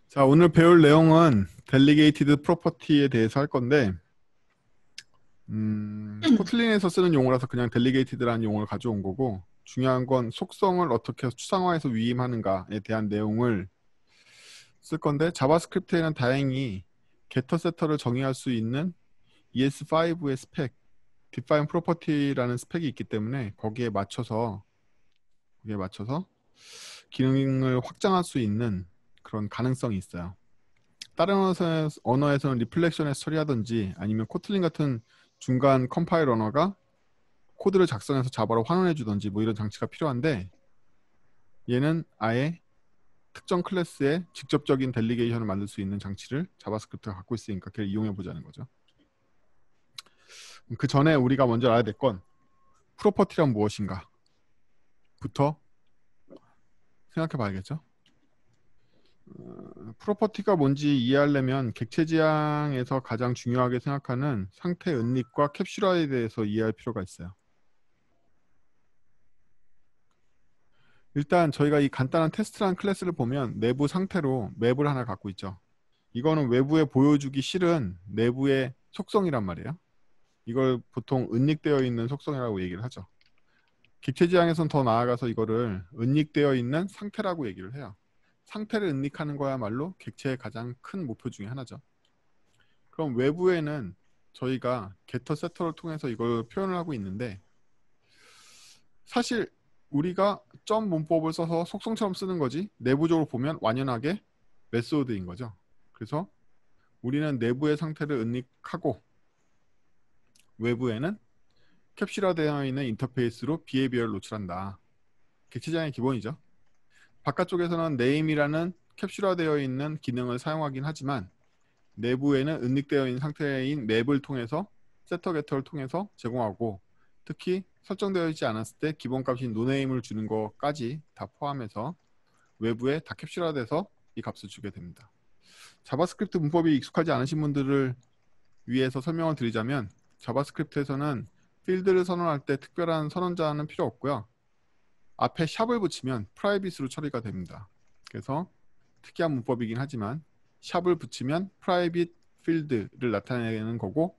자, 오늘 배울 내용은 델리게이티드 프로퍼티에 대해서 할 건데, 코틀린에서 쓰는 용어라서 그냥 델리게이티드라는 용어를 가져온 거고, 중요한 건 속성을 어떻게 추상화해서 위임하는가에 대한 내용을 쓸 건데, 자바스크립트에는 다행히 게터 세터를 정의할 수 있는 ES5의 스펙, define property라는 스펙이 있기 때문에 거기에 맞춰서 기능을 확장할 수 있는 그런 가능성이 있어요. 다른 언어에서는 리플렉션에서 처리하든지 아니면 코틀린 같은 중간 컴파일 언어가 코드를 작성해서 자바로 환원해 주든지 뭐 이런 장치가 필요한데, 얘는 아예 특정 클래스에 직접적인 델리게이션을 만들 수 있는 장치를 자바스크립트가 갖고 있으니까 그걸 이용해 보자는 거죠. 그 전에 우리가 먼저 알아야 될 건 프로퍼티란 무엇인가 부터 생각해 봐야겠죠. 프로퍼티가 뭔지 이해하려면 객체 지향에서 가장 중요하게 생각하는 상태 은닉과 캡슐화에 대해서 이해할 필요가 있어요. 일단 저희가 이 간단한 테스트라는 클래스를 보면 내부 상태로 맵을 하나 갖고 있죠. 이거는 외부에 보여주기 싫은 내부의 속성이란 말이에요. 이걸 보통 은닉되어 있는 속성이라고 얘기를 하죠. 객체 지향에서는 더 나아가서 이거를 은닉되어 있는 상태라고 얘기를 해요. 상태를 은닉하는 거야말로 객체의 가장 큰 목표 중에 하나죠. 그럼 외부에는 저희가 게터 세터를 통해서 이걸 표현을 하고 있는데, 사실 우리가 점 문법을 써서 속성처럼 쓰는 거지 내부적으로 보면 완연하게 메소드인 거죠. 그래서 우리는 내부의 상태를 은닉하고 외부에는 캡슐화되어 있는 인터페이스로 비헤비어를 노출한다. 객체장의 기본이죠. 바깥쪽에서는 name이라는 캡슐화되어 있는 기능을 사용하긴 하지만 내부에는 은닉되어 있는 상태인 맵을 통해서 세터 게터를 통해서 제공하고, 특히 설정되어 있지 않았을 때 기본값인 노네임을 주는 것까지 다 포함해서 외부에 다 캡슐화돼서 이 값을 주게 됩니다. 자바스크립트 문법이 익숙하지 않으신 분들을 위해서 설명을 드리자면, 자바스크립트에서는 필드를 선언할 때 특별한 선언자는 필요 없고요. 앞에 샵을 붙이면 프라이빗으로 처리가 됩니다. 그래서 특이한 문법이긴 하지만 샵을 붙이면 프라이빗 필드를 나타내는 거고,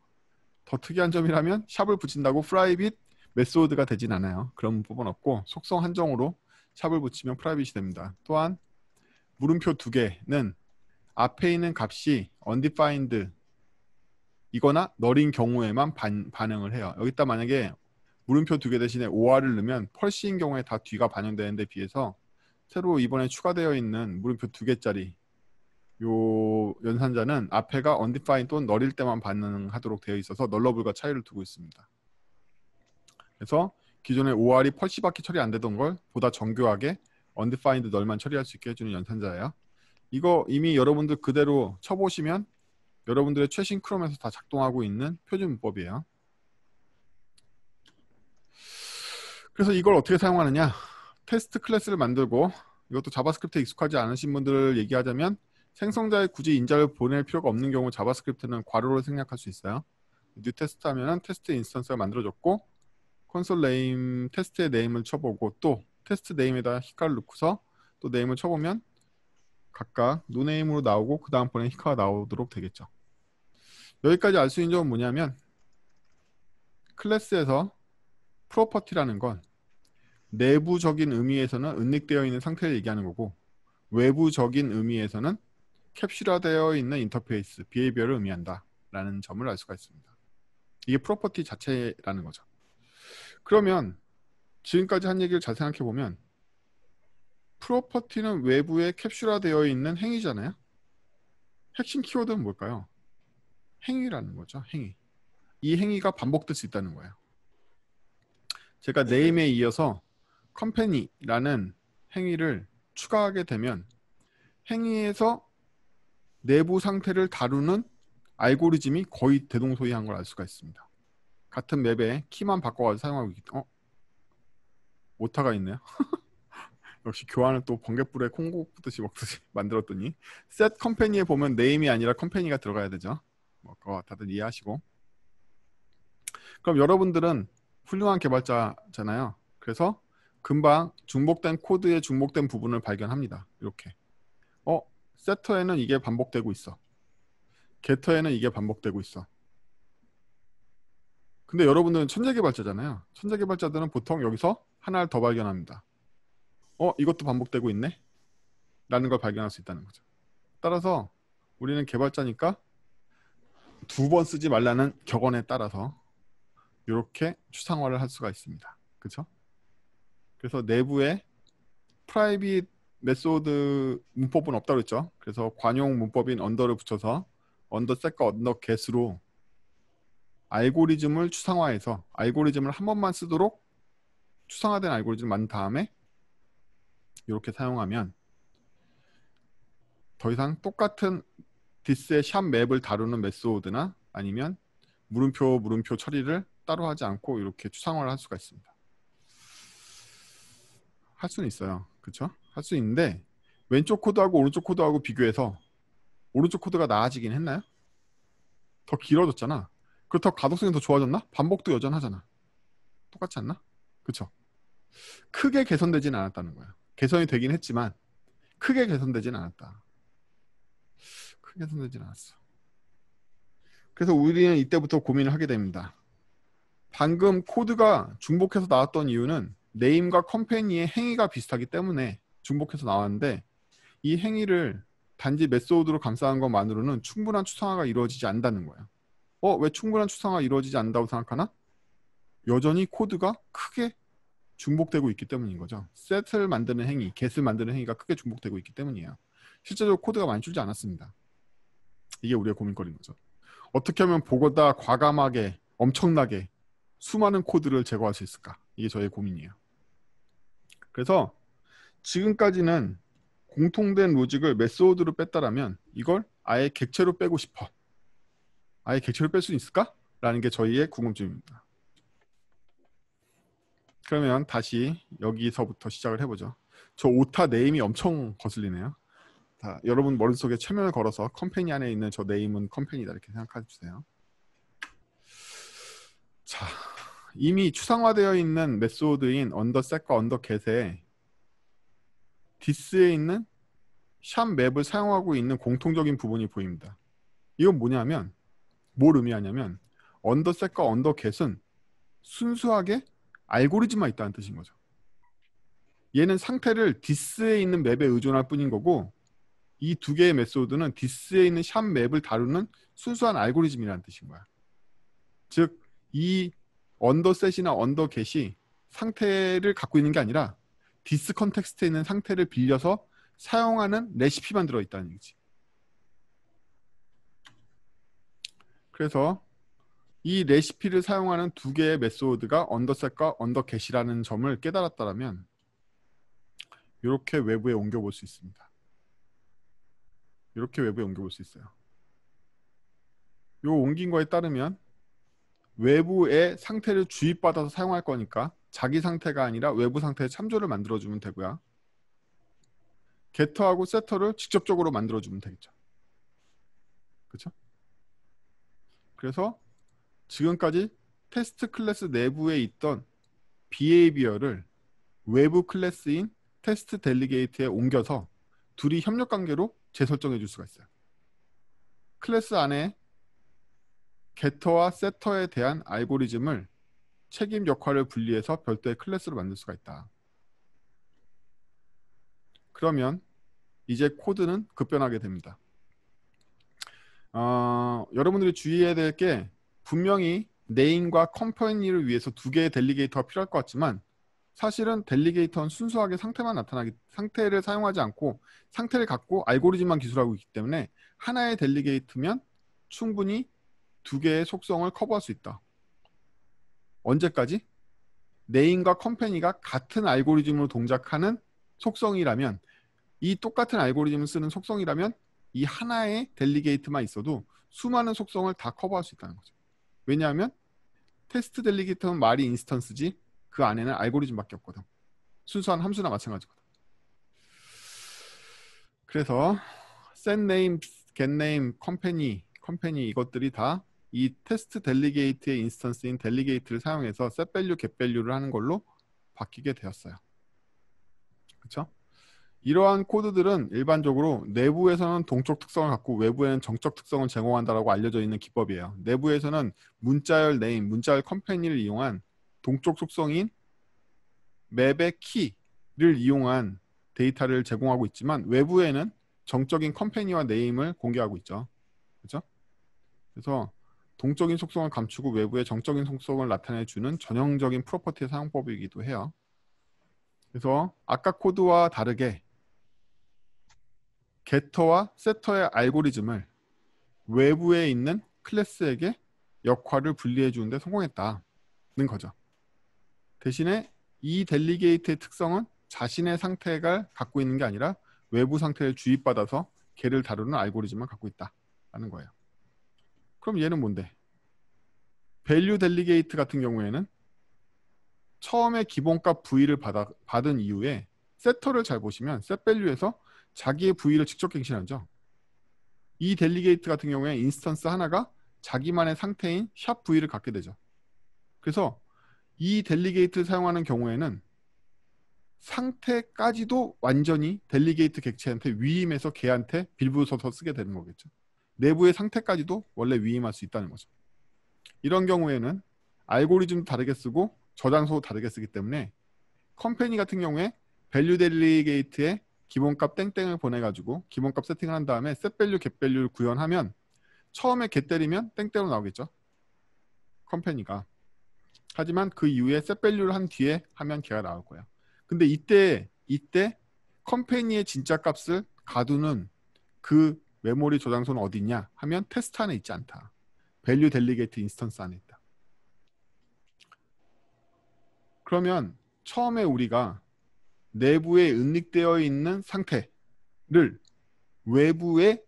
더 특이한 점이라면 샵을 붙인다고 프라이빗 메소드가 되진 않아요. 그런 문법은 없고 속성 한정으로 샵을 붙이면 프라이빗이 됩니다. 또한 물음표 두 개는 앞에 있는 값이 undefined 이거나 널인 경우에만 반응을 해요. 여기다 만약에 물음표 두 개 대신에 OR을 넣으면 펄시인 경우에 다 뒤가 반영되는 데 비해서 새로 이번에 추가되어 있는 물음표 두 개짜리 요 연산자는 앞에가 undefined 또는 널일 때만 반응하도록 되어 있어서 널러블과 차이를 두고 있습니다. 그래서 기존에 OR이 펄시밖에 처리 안 되던 걸 보다 정교하게 undefined 널만 처리할 수 있게 해주는 연산자예요. 이거 이미 여러분들 그대로 쳐보시면 여러분들의 최신 크롬에서 다 작동하고 있는 표준 문법이에요. 그래서 이걸 어떻게 사용하느냐, 테스트 클래스를 만들고, 이것도 자바스크립트에 익숙하지 않으신 분들을 얘기하자면 생성자에 굳이 인자를 보낼 필요가 없는 경우 자바스크립트는 괄호를 생략할 수 있어요. 뉴 테스트 하면은 테스트 인스턴스가 만들어졌고, 콘솔 네임 테스트의 네임을 쳐보고 또 테스트 네임에다 히카를 넣고서 또 네임을 쳐보면 각각 노네임으로 나오고 그 다음번에 히카가 나오도록 되겠죠. 여기까지 알 수 있는 점은 뭐냐면, 클래스에서 프로퍼티라는 건 내부적인 의미에서는 은닉되어 있는 상태를 얘기하는 거고, 외부적인 의미에서는 캡슐화되어 있는 인터페이스, 비헤이비어를 의미한다 라는 점을 알 수가 있습니다. 이게 프로퍼티 자체라는 거죠. 그러면 지금까지 한 얘기를 잘 생각해 보면 프로퍼티는 외부에 캡슐화되어 있는 행위잖아요. 핵심 키워드는 뭘까요? 행위라는 거죠. 행위. 이 행위가 반복될 수 있다는 거예요. 제가 네임에 이어서 컴퍼니라는 행위를 추가하게 되면 행위에서 내부 상태를 다루는 알고리즘이 거의 대동소이한 걸 알 수가 있습니다. 같은 맵에 키만 바꿔가지고 사용하고 있기 때문에 오타가 있네요. 역시 교환을 또 번갯불에 콩고 붓듯이 먹듯이 만들었더니, 셋 컴퍼니에 보면 네임이 아니라 컴퍼니가 들어가야 되죠. 뭐 그거 다들 이해하시고. 그럼 여러분들은 훌륭한 개발자잖아요. 그래서 금방 중복된 코드의 중복된 부분을 발견합니다. 이렇게 세터에는 이게 반복되고 있어. 게터에는 이게 반복되고 있어. 근데 여러분들은 천재 개발자잖아요. 천재 개발자들은 보통 여기서 하나를 더 발견합니다. 이것도 반복되고 있네? 라는 걸 발견할 수 있다는 거죠. 따라서 우리는 개발자니까 두 번 쓰지 말라는 격언에 따라서 이렇게 추상화를 할 수가 있습니다. 그렇죠? 그래서 내부에 프라이빗 메소드 문법은 없다고 그랬죠. 그래서 관용 문법인 언더를 붙여서 언더 셋과 언더 get으로 알고리즘을 추상화해서 알고리즘을 한 번만 쓰도록 추상화된 알고리즘을 만든 다음에 이렇게 사용하면 더 이상 똑같은 디스의 샵 맵을 다루는 메소드나 아니면 물음표 처리를 따로 하지 않고 이렇게 추상화를 할 수가 있습니다. 할 수는 있어요. 그렇죠? 할 수 있는데 왼쪽 코드하고 오른쪽 코드하고 비교해서 오른쪽 코드가 나아지긴 했나요? 더 길어졌잖아. 그렇다고 가독성이 더 좋아졌나? 반복도 여전하잖아. 똑같지 않나? 그렇죠? 크게 개선되지는 않았다는 거예요. 개선이 되긴 했지만 크게 개선되지는 않았다. 크게 개선되지는 않았어. 그래서 우리는 이때부터 고민을 하게 됩니다. 방금 코드가 중복해서 나왔던 이유는 네임과 컴퍼니의 행위가 비슷하기 때문에 중복해서 나왔는데 이 행위를 단지 메소드로 감싸는 것만으로는 충분한 추상화가 이루어지지 않는다는 거예요. 왜 충분한 추상화가 이루어지지 않는다고 생각하나? 여전히 코드가 크게 중복되고 있기 때문인 거죠. 셋을 만드는 행위, get을 만드는 행위가 크게 중복되고 있기 때문이에요. 실제로 코드가 많이 줄지 않았습니다. 이게 우리의 고민거리인 거죠. 어떻게 하면 보다 과감하게 엄청나게 수많은 코드를 제거할 수 있을까? 이게 저의 고민이에요. 그래서 지금까지는 공통된 로직을 메소드로 뺐다라면 이걸 아예 객체로 빼고 싶어. 아예 객체로 뺄 수 있을까? 라는 게 저희의 궁금증입니다. 그러면 다시 여기서부터 시작을 해보죠. 저 오타 네임이 엄청 거슬리네요. 자, 여러분 머릿속에 최면을 걸어서 컴퍼니 안에 있는 저 네임은 컴퍼니다 이렇게 생각해 주세요. 자, 이미 추상화되어 있는 메소드인 언더셋과 언더겟에 디스에 있는 샵 맵을 사용하고 있는 공통적인 부분이 보입니다. 이건 뭐냐면 뭘 의미하냐면 언더셋과 언더겟은 순수하게 알고리즘만 있다는 뜻인 거죠. 얘는 상태를 디스에 있는 맵에 의존할 뿐인 거고 이 두 개의 메소드는 디스에 있는 샵 맵을 다루는 순수한 알고리즘이라는 뜻인 거야. 즉, 이 언더셋이나 언더겟이 상태를 갖고 있는 게 아니라 디스 컨텍스트에 있는 상태를 빌려서 사용하는 레시피만 들어있다는 얘기지. 그래서 이 레시피를 사용하는 두 개의 메소드가 언더셋과 언더겟이라는 점을 깨달았다면 이렇게 외부에 옮겨볼 수 있습니다. 이렇게 외부에 옮겨볼 수 있어요. 요 옮긴 거에 따르면 외부의 상태를 주입받아서 사용할 거니까 자기 상태가 아니라 외부 상태의 참조를 만들어주면 되고요. 게터하고 세터를 직접적으로 만들어주면 되겠죠. 그렇죠? 그래서 지금까지 테스트 클래스 내부에 있던 비헤이비어를 외부 클래스인 테스트 델리게이트에 옮겨서 둘이 협력 관계로 재설정해 줄 수가 있어요. 클래스 안에 게터와 세터에 대한 알고리즘을 책임 역할을 분리해서 별도의 클래스로 만들 수가 있다. 그러면 이제 코드는 급변하게 됩니다. 여러분들이 주의해야 될 게 분명히 네임과 컴퍼니를 위해서 두 개의 델리게이터가 필요할 것 같지만 사실은 델리게이터는 순수하게 상태를 사용하지 않고 상태를 갖고 알고리즘만 기술하고 있기 때문에 하나의 델리게이트면 충분히 두 개의 속성을 커버할 수 있다. 언제까지? 네임과 컴퍼니가 같은 알고리즘으로 동작하는 속성이라면 이 똑같은 알고리즘을 쓰는 속성이라면 이 하나의 델리게이트만 있어도 수많은 속성을 다 커버할 수 있다는 거죠. 왜냐하면 테스트 델리게이터는 말이 인스턴스지 그 안에는 알고리즘밖에 없거든. 순수한 함수나 마찬가지거든. 그래서 setName, getName, 컴퍼니 이것들이 다 이 테스트 델리게이트의 인스턴스인 델리게이트를 사용해서 setValue, getValue를 하는 걸로 바뀌게 되었어요. 그렇죠? 이러한 코드들은 일반적으로 내부에서는 동적 특성을 갖고 외부에는 정적 특성을 제공한다라고 알려져 있는 기법이에요. 내부에서는 문자열 네임, 문자열 컴퍼니를 이용한 동적 속성인 맵의 키를 이용한 데이터를 제공하고 있지만 외부에는 정적인 컴퍼니와 네임을 공개하고 있죠. 그렇죠? 그래서 동적인 속성을 감추고 외부의 정적인 속성을 나타내주는 전형적인 프로퍼티의 사용법이기도 해요. 그래서 아까 코드와 다르게 게터와 세터의 알고리즘을 외부에 있는 클래스에게 역할을 분리해 주는데 성공했다는 거죠. 대신에 이 델리게이트의 특성은 자신의 상태가 갖고 있는 게 아니라 외부 상태를 주입받아서 걔를 다루는 알고리즘을 갖고 있다라는 거예요. 그럼 얘는 뭔데? 밸류 델리게이트 같은 경우에는 처음에 기본값 V를 받은 이후에 세터를 잘 보시면 setValue에서 자기의 V를 직접 갱신하죠. 이 델리게이트 같은 경우에 인스턴스 하나가 자기만의 상태인 샵 V를 갖게 되죠. 그래서 이 델리게이트를 사용하는 경우에는 상태까지도 완전히 델리게이트 객체한테 위임해서 걔한테 빌부서서 쓰게 되는 거겠죠. 내부의 상태까지도 원래 위임할 수 있다는 거죠. 이런 경우에는 알고리즘도 다르게 쓰고 저장소도 다르게 쓰기 때문에 컴퍼니 같은 경우에 밸류 델리게이트에 기본값 땡땡을 보내가지고 기본값 세팅을 한 다음에 setValue, getValue를 구현하면 처음에 get 때리면 땡땡으로 나오겠죠. 컴퍼니가. 하지만 그 이후에 setValue를 한 뒤에 하면 걔가 나올 거야. 근데 이때 컴퍼니의 진짜 값을 가두는 그 메모리 저장소는 어디 있냐 하면 테스트 안에 있지 않다. 밸류 델리게이트 인스턴스 안에 있다. 그러면 처음에 우리가 내부에 은닉되어 있는 상태를 외부에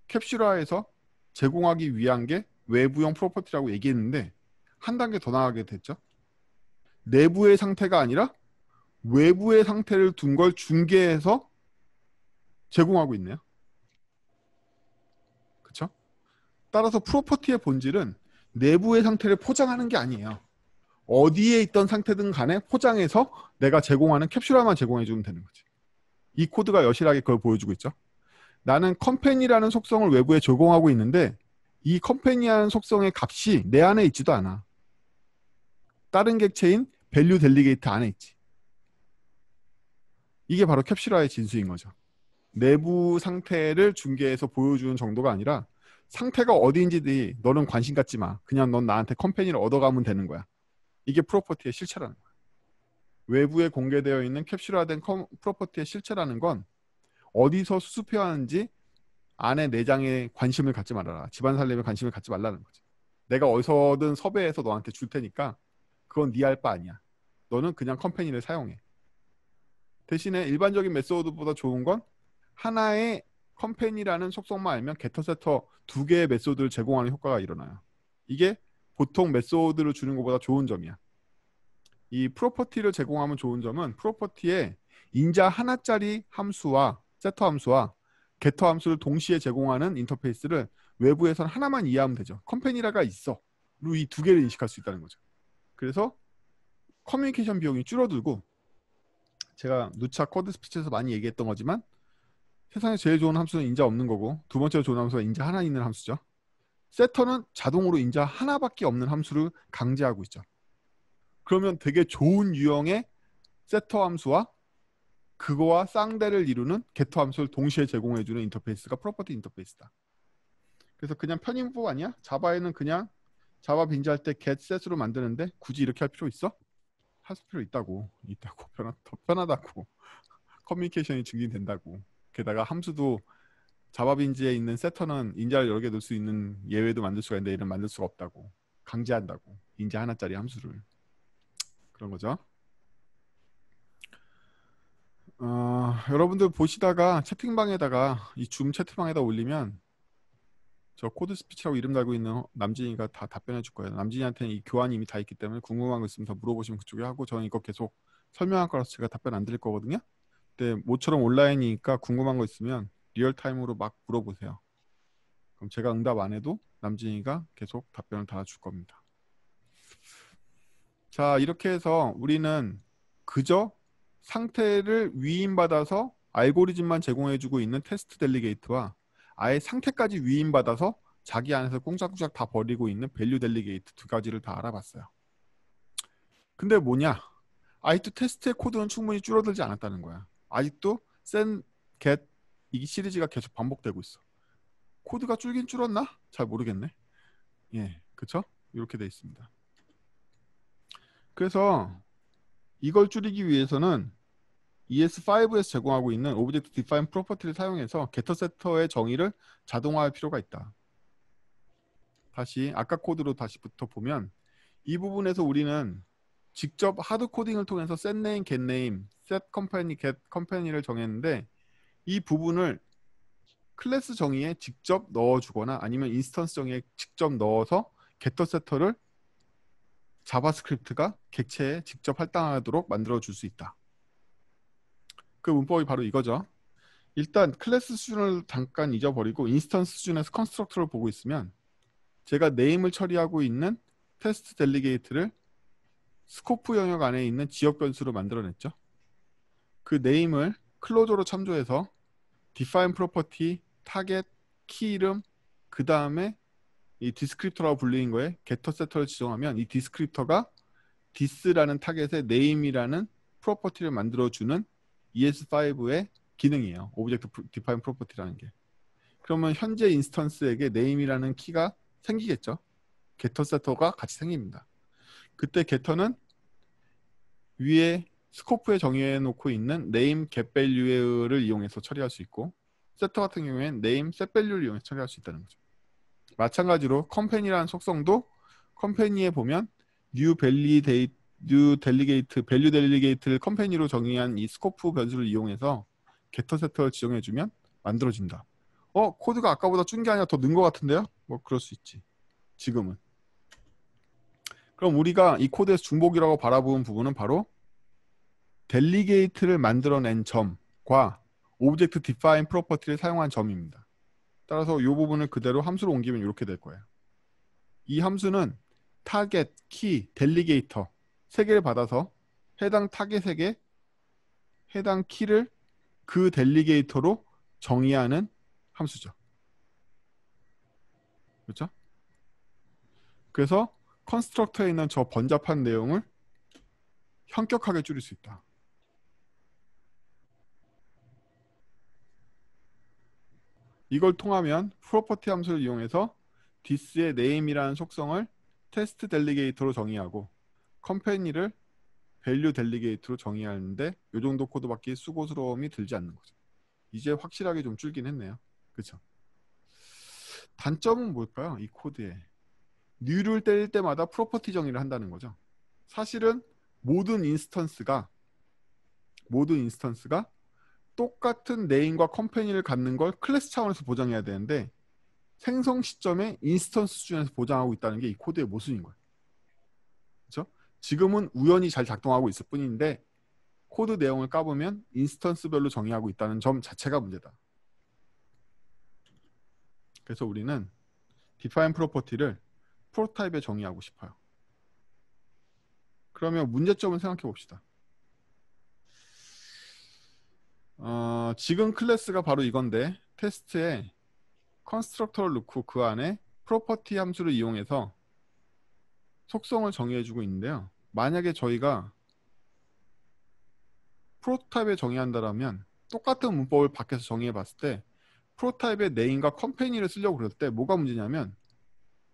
캡슐화해서 제공하기 위한 게 외부형 프로퍼티라고 얘기했는데 한 단계 더 나가게 됐죠. 내부의 상태가 아니라 외부의 상태를 둔 걸 중개해서 제공하고 있네요. 그렇죠? 따라서 프로퍼티의 본질은 내부의 상태를 포장하는 게 아니에요. 어디에 있던 상태든 간에 포장해서 내가 제공하는 캡슐화만 제공해주면 되는 거지. 이 코드가 여실하게 그걸 보여주고 있죠. 나는 컴퍼니라는 속성을 외부에 제공하고 있는데 이 컴퍼니라는 속성의 값이 내 안에 있지도 않아. 다른 객체인 밸류 델리게이트 안에 있지. 이게 바로 캡슐화의 진수인 거죠. 내부 상태를 중개해서 보여주는 정도가 아니라 상태가 어디인지 너는 관심 갖지 마. 그냥 넌 나한테 컴퍼니를 얻어가면 되는 거야. 이게 프로퍼티의 실체라는 거야. 외부에 공개되어 있는 캡슐화된 프로퍼티의 실체라는 건 어디서 수습해야 하는지 안에 내장에 관심을 갖지 말아라. 집안 살림에 관심을 갖지 말라는 거지. 내가 어디서든 섭외해서 너한테 줄 테니까 그건 네 할 바 아니야. 너는 그냥 컴퍼니를 사용해. 대신에 일반적인 메소드보다 좋은 건 하나의 컴퍼니라는 속성만 알면 게터 세터 두 개의 메소드를 제공하는 효과가 일어나요. 이게 보통 메소드를 주는 것보다 좋은 점이야. 이 프로퍼티를 제공하면 좋은 점은 프로퍼티에 인자 하나짜리 함수와 세터 함수와 게터 함수를 동시에 제공하는 인터페이스를 외부에서는 하나만 이해하면 되죠. 컴퍼니라가 있어. 이 두 개를 인식할 수 있다는 거죠. 그래서 커뮤니케이션 비용이 줄어들고 제가 누차 코드 스피치에서 많이 얘기했던 거지만 세상에 제일 좋은 함수는 인자 없는 거고 두 번째로 좋은 함수가 인자 하나 있는 함수죠. 세터는 자동으로 인자 하나밖에 없는 함수를 강제하고 있죠. 그러면 되게 좋은 유형의 세터 함수와 그거와 쌍대를 이루는 게터 함수를 동시에 제공해주는 인터페이스가 프로퍼티 인터페이스다. 그래서 그냥 편의문법 아니야? 자바에는 그냥 자바 빈지할 때 get set으로 만드는데 굳이 이렇게 할 필요 있어? 할 필요 있다고. 더 편하다고. 커뮤니케이션이 증진된다고. 게다가 함수도 자바 빈지에 있는 세터는 인자를 여러 개 넣을 수 있는 예외도 만들 수가 있는데 얘는 만들 수가 없다고. 강제한다고. 인자 하나짜리 함수를. 그런 거죠. 여러분들 보시다가 채팅방에다가 이 줌 채팅방에다 올리면 저 코드 스피치라고 이름 달고 있는 남진이가 다 답변해 줄 거예요. 남진이한테는 이 교환이 이미 다 있기 때문에 궁금한 거 있으면 더 물어보시면 그쪽에 하고 저는 이거 계속 설명할 거라서 제가 답변 안 드릴 거거든요. 근데 모처럼 온라인이니까 궁금한 거 있으면 리얼타임으로 막 물어보세요. 그럼 제가 응답 안 해도 남진이가 계속 답변을 달아줄 겁니다. 자, 이렇게 해서 우리는 그저 상태를 위임받아서 알고리즘만 제공해주고 있는 테스트 델리게이트와 아예 상태까지 위임받아서 자기 안에서 꽁짝꽁짝 다 버리고 있는 밸류 델리게이트 두 가지를 다 알아봤어요. 근데 뭐냐? 아직도 테스트의 코드는 충분히 줄어들지 않았다는 거야. 아직도 sen, get 이 시리즈가 계속 반복되고 있어. 코드가 줄긴 줄었나? 잘 모르겠네. 예, 그쵸? 이렇게 돼 있습니다. 그래서 이걸 줄이기 위해서는 ES5에서 제공하고 있는 Object Define Property를 사용해서 getter setter의 정의를 자동화할 필요가 있다. 다시 아까 코드로 다시부터 보면 이 부분에서 우리는 직접 하드 코딩을 통해서 set name, get name, set company, get company를 정했는데 이 부분을 클래스 정의에 직접 넣어주거나 아니면 인스턴스 정의에 직접 넣어서 getter setter를 자바스크립트가 객체에 직접 할당하도록 만들어줄 수 있다. 그 문법이 바로 이거죠. 일단 클래스 수준을 잠깐 잊어버리고 인스턴스 수준에서 컨스트럭터를 보고 있으면 제가 네임을 처리하고 있는 테스트 델리게이트를 스코프 영역 안에 있는 지역 변수로 만들어냈죠. 그 네임을 클로저로 참조해서 define property, target, 키 이름, 그 다음에 이 디스크립터라고 불리는 거에 getter setter를 지정하면 이 디스크립터가 this라는 타겟에 name이라는 프로퍼티를 만들어주는 ES5의 기능이에요. Object Define Property라는 게. 그러면 현재 인스턴스에게 name이라는 키가 생기겠죠. getter setter가 같이 생깁니다. 그때 getter는 위에 스코프에 정의해 놓고 있는 name get value를 이용해서 처리할 수 있고 setter 같은 경우에는 name set value를 이용해서 처리할 수 있다는 거죠. 마찬가지로 company라는 속성도 company에 보면 new delegate, value delegate를 company로 정의한 이 스코프 변수를 이용해서 getter setter를 지정해주면 만들어진다. 코드가 아까보다 준 게 아니라 더 는 것 같은데요? 뭐 그럴 수 있지. 지금은. 그럼 우리가 이 코드에서 중복이라고 바라보는 부분은 바로 델리게이트를 만들어낸 점과 오브젝트 디파인 프로퍼티를 사용한 점입니다. 따라서 이 부분을 그대로 함수로 옮기면 이렇게 될 거예요. 이 함수는 타겟, 키, 델리게이터 세 개를 받아서 해당 타겟에게 해당 키를 그 델리게이터로 정의하는 함수죠. 그렇죠? 그래서 컨스트럭터에 있는 저 번잡한 내용을 현격하게 줄일 수 있다. 이걸 통하면 프로퍼티 함수를 이용해서 this의 name이라는 속성을 테스트 델리게이터로 정의하고 컴퍼니를 밸류 델리게이터로 정의하는데 이 정도 코드밖에 수고스러움이 들지 않는 거죠. 이제 확실하게 좀 줄긴 했네요. 그렇죠? 단점은 뭘까요? 이 코드에 new를 때릴 때마다 프로퍼티 정의를 한다는 거죠. 사실은 모든 인스턴스가 똑같은 네임과 컴퍼니를 갖는 걸 클래스 차원에서 보장해야 되는데 생성 시점에 인스턴스 수준에서 보장하고 있다는 게 이 코드의 모순인 거예요. 그렇죠? 지금은 우연히 잘 작동하고 있을 뿐인데 코드 내용을 까보면 인스턴스별로 정의하고 있다는 점 자체가 문제다. 그래서 우리는 define property를 프로타입에 정의하고 싶어요. 그러면 문제점을 생각해 봅시다. 지금 클래스가 바로 이건데 테스트에 컨스트럭터를 넣고 그 안에 프로퍼티 함수를 이용해서 속성을 정의해주고 있는데요. 만약에 저희가 프로타입에 정의한다면 똑같은 문법을 밖에서 정의해봤을 때 프로타입의 name과 company를 쓰려고 그럴 때 뭐가 문제냐면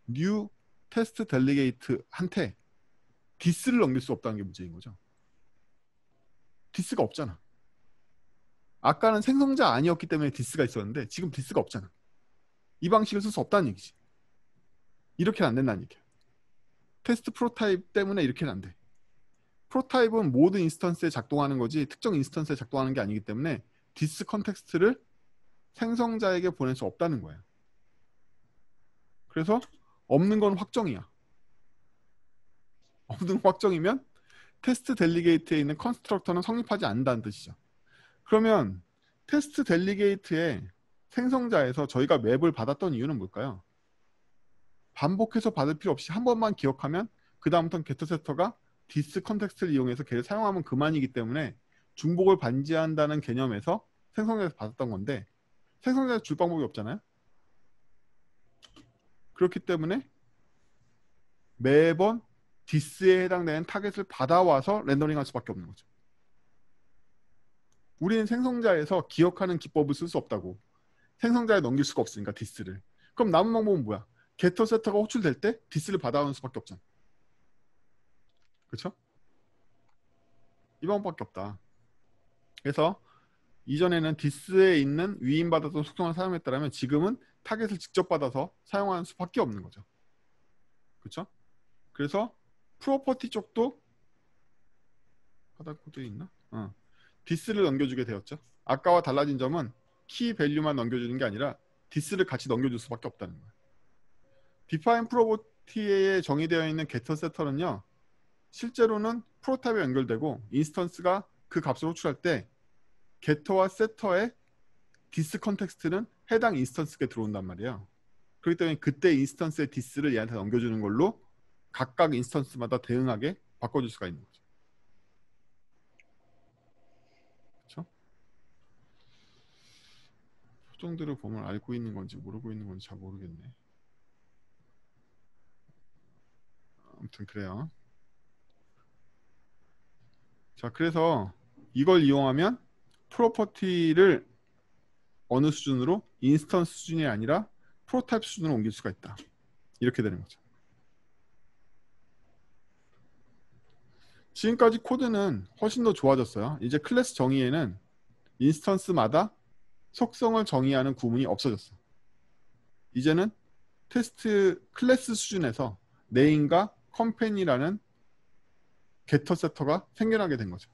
new test delegate한테 this를 넘길 수 없다는 게 문제인 거죠. this가 없잖아. 아까는 생성자 아니었기 때문에 this가 있었는데 지금 this가 없잖아. 이 방식을 쓸 수 없다는 얘기지. 이렇게는 안 된다는 얘기야. 테스트 프로타입 때문에 이렇게는 안 돼. 프로타입은 모든 인스턴스에 작동하는 거지 특정 인스턴스에 작동하는 게 아니기 때문에 this 컨텍스트를 생성자에게 보낼 수 없다는 거예요. 그래서 없는 건 확정이야. 없는 확정이면 테스트 델리게이트에 있는 컨스트럭터는 성립하지 않는다는 뜻이죠. 그러면 테스트 델리게이트의 생성자에서 저희가 맵을 받았던 이유는 뭘까요? 반복해서 받을 필요 없이 한 번만 기억하면 그 다음부터는 게터세터가 디스 컨텍스트를 이용해서 걔를 사용하면 그만이기 때문에 중복을 반지한다는 개념에서 생성자에서 받았던 건데 생성자에서 줄 방법이 없잖아요. 그렇기 때문에 매번 디스에 해당되는 타겟을 받아와서 렌더링할 수밖에 없는 거죠. 우리는 생성자에서 기억하는 기법을 쓸 수 없다고. 생성자에 넘길 수가 없으니까 디스를. 그럼 남은 방법은 뭐야? 게터 세터가 호출될 때 디스를 받아오는 수밖에 없잖아. 그렇죠? 이 방법밖에 없다. 그래서 이전에는 디스에 있는 위임받았던 속성을 사용했다면 지금은 타겟을 직접 받아서 사용하는 수밖에 없는 거죠. 그렇죠? 그래서 프로퍼티 쪽도 하단 코드에 있나? 디스를 넘겨주게 되었죠. 아까와 달라진 점은 키 밸류만 넘겨주는 게 아니라 디스를 같이 넘겨줄 수밖에 없다는 거예요. 디파인 프로퍼티에 정의되어 있는 게터 세터는요. 실제로는 프로타입에 연결되고 인스턴스가 그 값을 호출할 때 게터와 세터의 디스 컨텍스트는 해당 인스턴스에 들어온단 말이에요. 그렇기 때문에 그때 인스턴스의 디스를 얘한테 넘겨주는 걸로 각각 인스턴스마다 대응하게 바꿔줄 수가 있는 거죠. 그렇죠? 표정들을 보면 알고 있는 건지 모르고 있는 건지 잘 모르겠네. 아무튼 그래요. 자, 그래서 이걸 이용하면 프로퍼티를 어느 수준으로? 인스턴스 수준이 아니라 프로타입 수준으로 옮길 수가 있다. 이렇게 되는 거죠. 지금까지 코드는 훨씬 더 좋아졌어요. 이제 클래스 정의에는 인스턴스마다 속성을 정의하는 구문이 없어졌어. 이제는 테스트 클래스 수준에서 네임과 컴팬이라는 게터 세터가 생겨나게 된 거죠.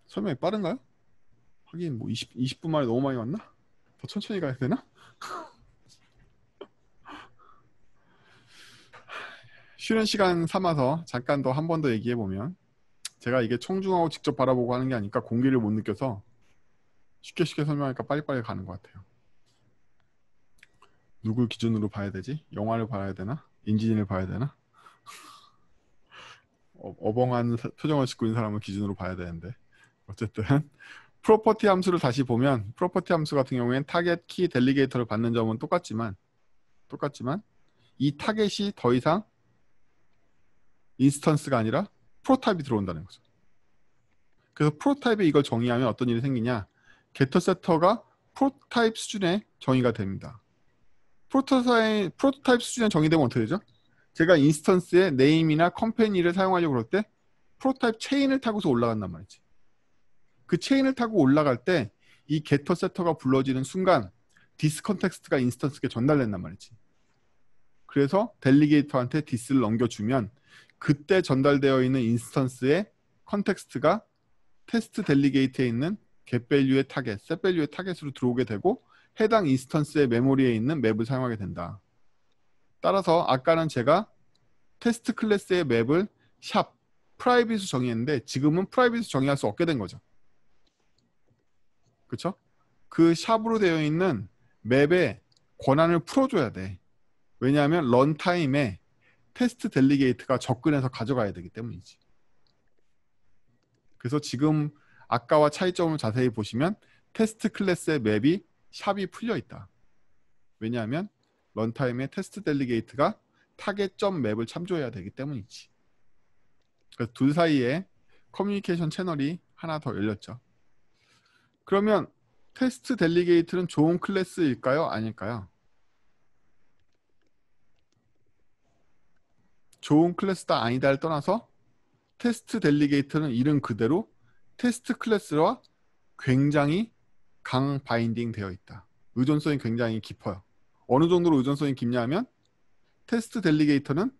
설명이 빠른가요? 하긴 뭐 20분 만에 너무 많이 왔나? 더 천천히 가야 되나? 쉬는 시간 삼아서 잠깐 더 한 번 더 얘기해 보면 제가 이게 청중하고 직접 바라보고 하는 게 아니까 공기를 못 느껴서 쉽게 설명하니까 빨리빨리 가는 것 같아요. 누굴 기준으로 봐야 되지? 영화를 봐야 되나? 인지인을 봐야 되나? 어벙한 표정을 짓고 있는 사람을 기준으로 봐야 되는데 어쨌든 프로퍼티 함수를 다시 보면 프로퍼티 함수 같은 경우에는 타겟, 키, 델리게이터를 받는 점은 똑같지만 이 타겟이 더 이상 인스턴스가 아니라 프로타입이 들어온다는 거죠. 그래서 프로타입에 이걸 정의하면 어떤 일이 생기냐? 게터 세터가 프로타입 수준의 정의가 됩니다. 프로토타입 수준에 정의되면 어떻게 되죠? 제가 인스턴스에 네임이나 컴퍼니를 사용하려고 그럴 때 프로타입 체인을 타고서 올라간단 말이지. 그 체인을 타고 올라갈 때 이 게터 세터가 불러지는 순간 디스 컨텍스트가 인스턴스에 전달된단 말이지. 그래서 델리게이터한테 디스를 넘겨주면 그때 전달되어 있는 인스턴스의 컨텍스트가 테스트 델리게이트에 있는 getValue의 타겟, setValue의 타겟으로 들어오게 되고 해당 인스턴스의 메모리에 있는 맵을 사용하게 된다. 따라서 아까는 제가 테스트 클래스의 맵을 샵, 프라이빗으로 정의했는데 지금은 프라이빗으로 정의할 수 없게 된 거죠. 그렇죠? 그 샵으로 되어 있는 맵의 권한을 풀어줘야 돼. 왜냐하면 런타임에 테스트 델리게이트가 접근해서 가져가야 되기 때문이지. 그래서 지금 아까와 차이점을 자세히 보시면 테스트 클래스의 맵이 샵이 풀려 있다. 왜냐하면 런타임에 테스트 델리게이트가 타겟점 맵을 참조해야 되기 때문이지. 그래서 둘 사이에 커뮤니케이션 채널이 하나 더 열렸죠. 그러면 테스트 델리게이트는 좋은 클래스일까요? 아닐까요? 좋은 클래스다 아니다를 떠나서 테스트 델리게이트는 이름 그대로 테스트 클래스와 굉장히 강 바인딩 되어 있다. 의존성이 굉장히 깊어요. 어느 정도로 의존성이 깊냐면 테스트 델리게이터는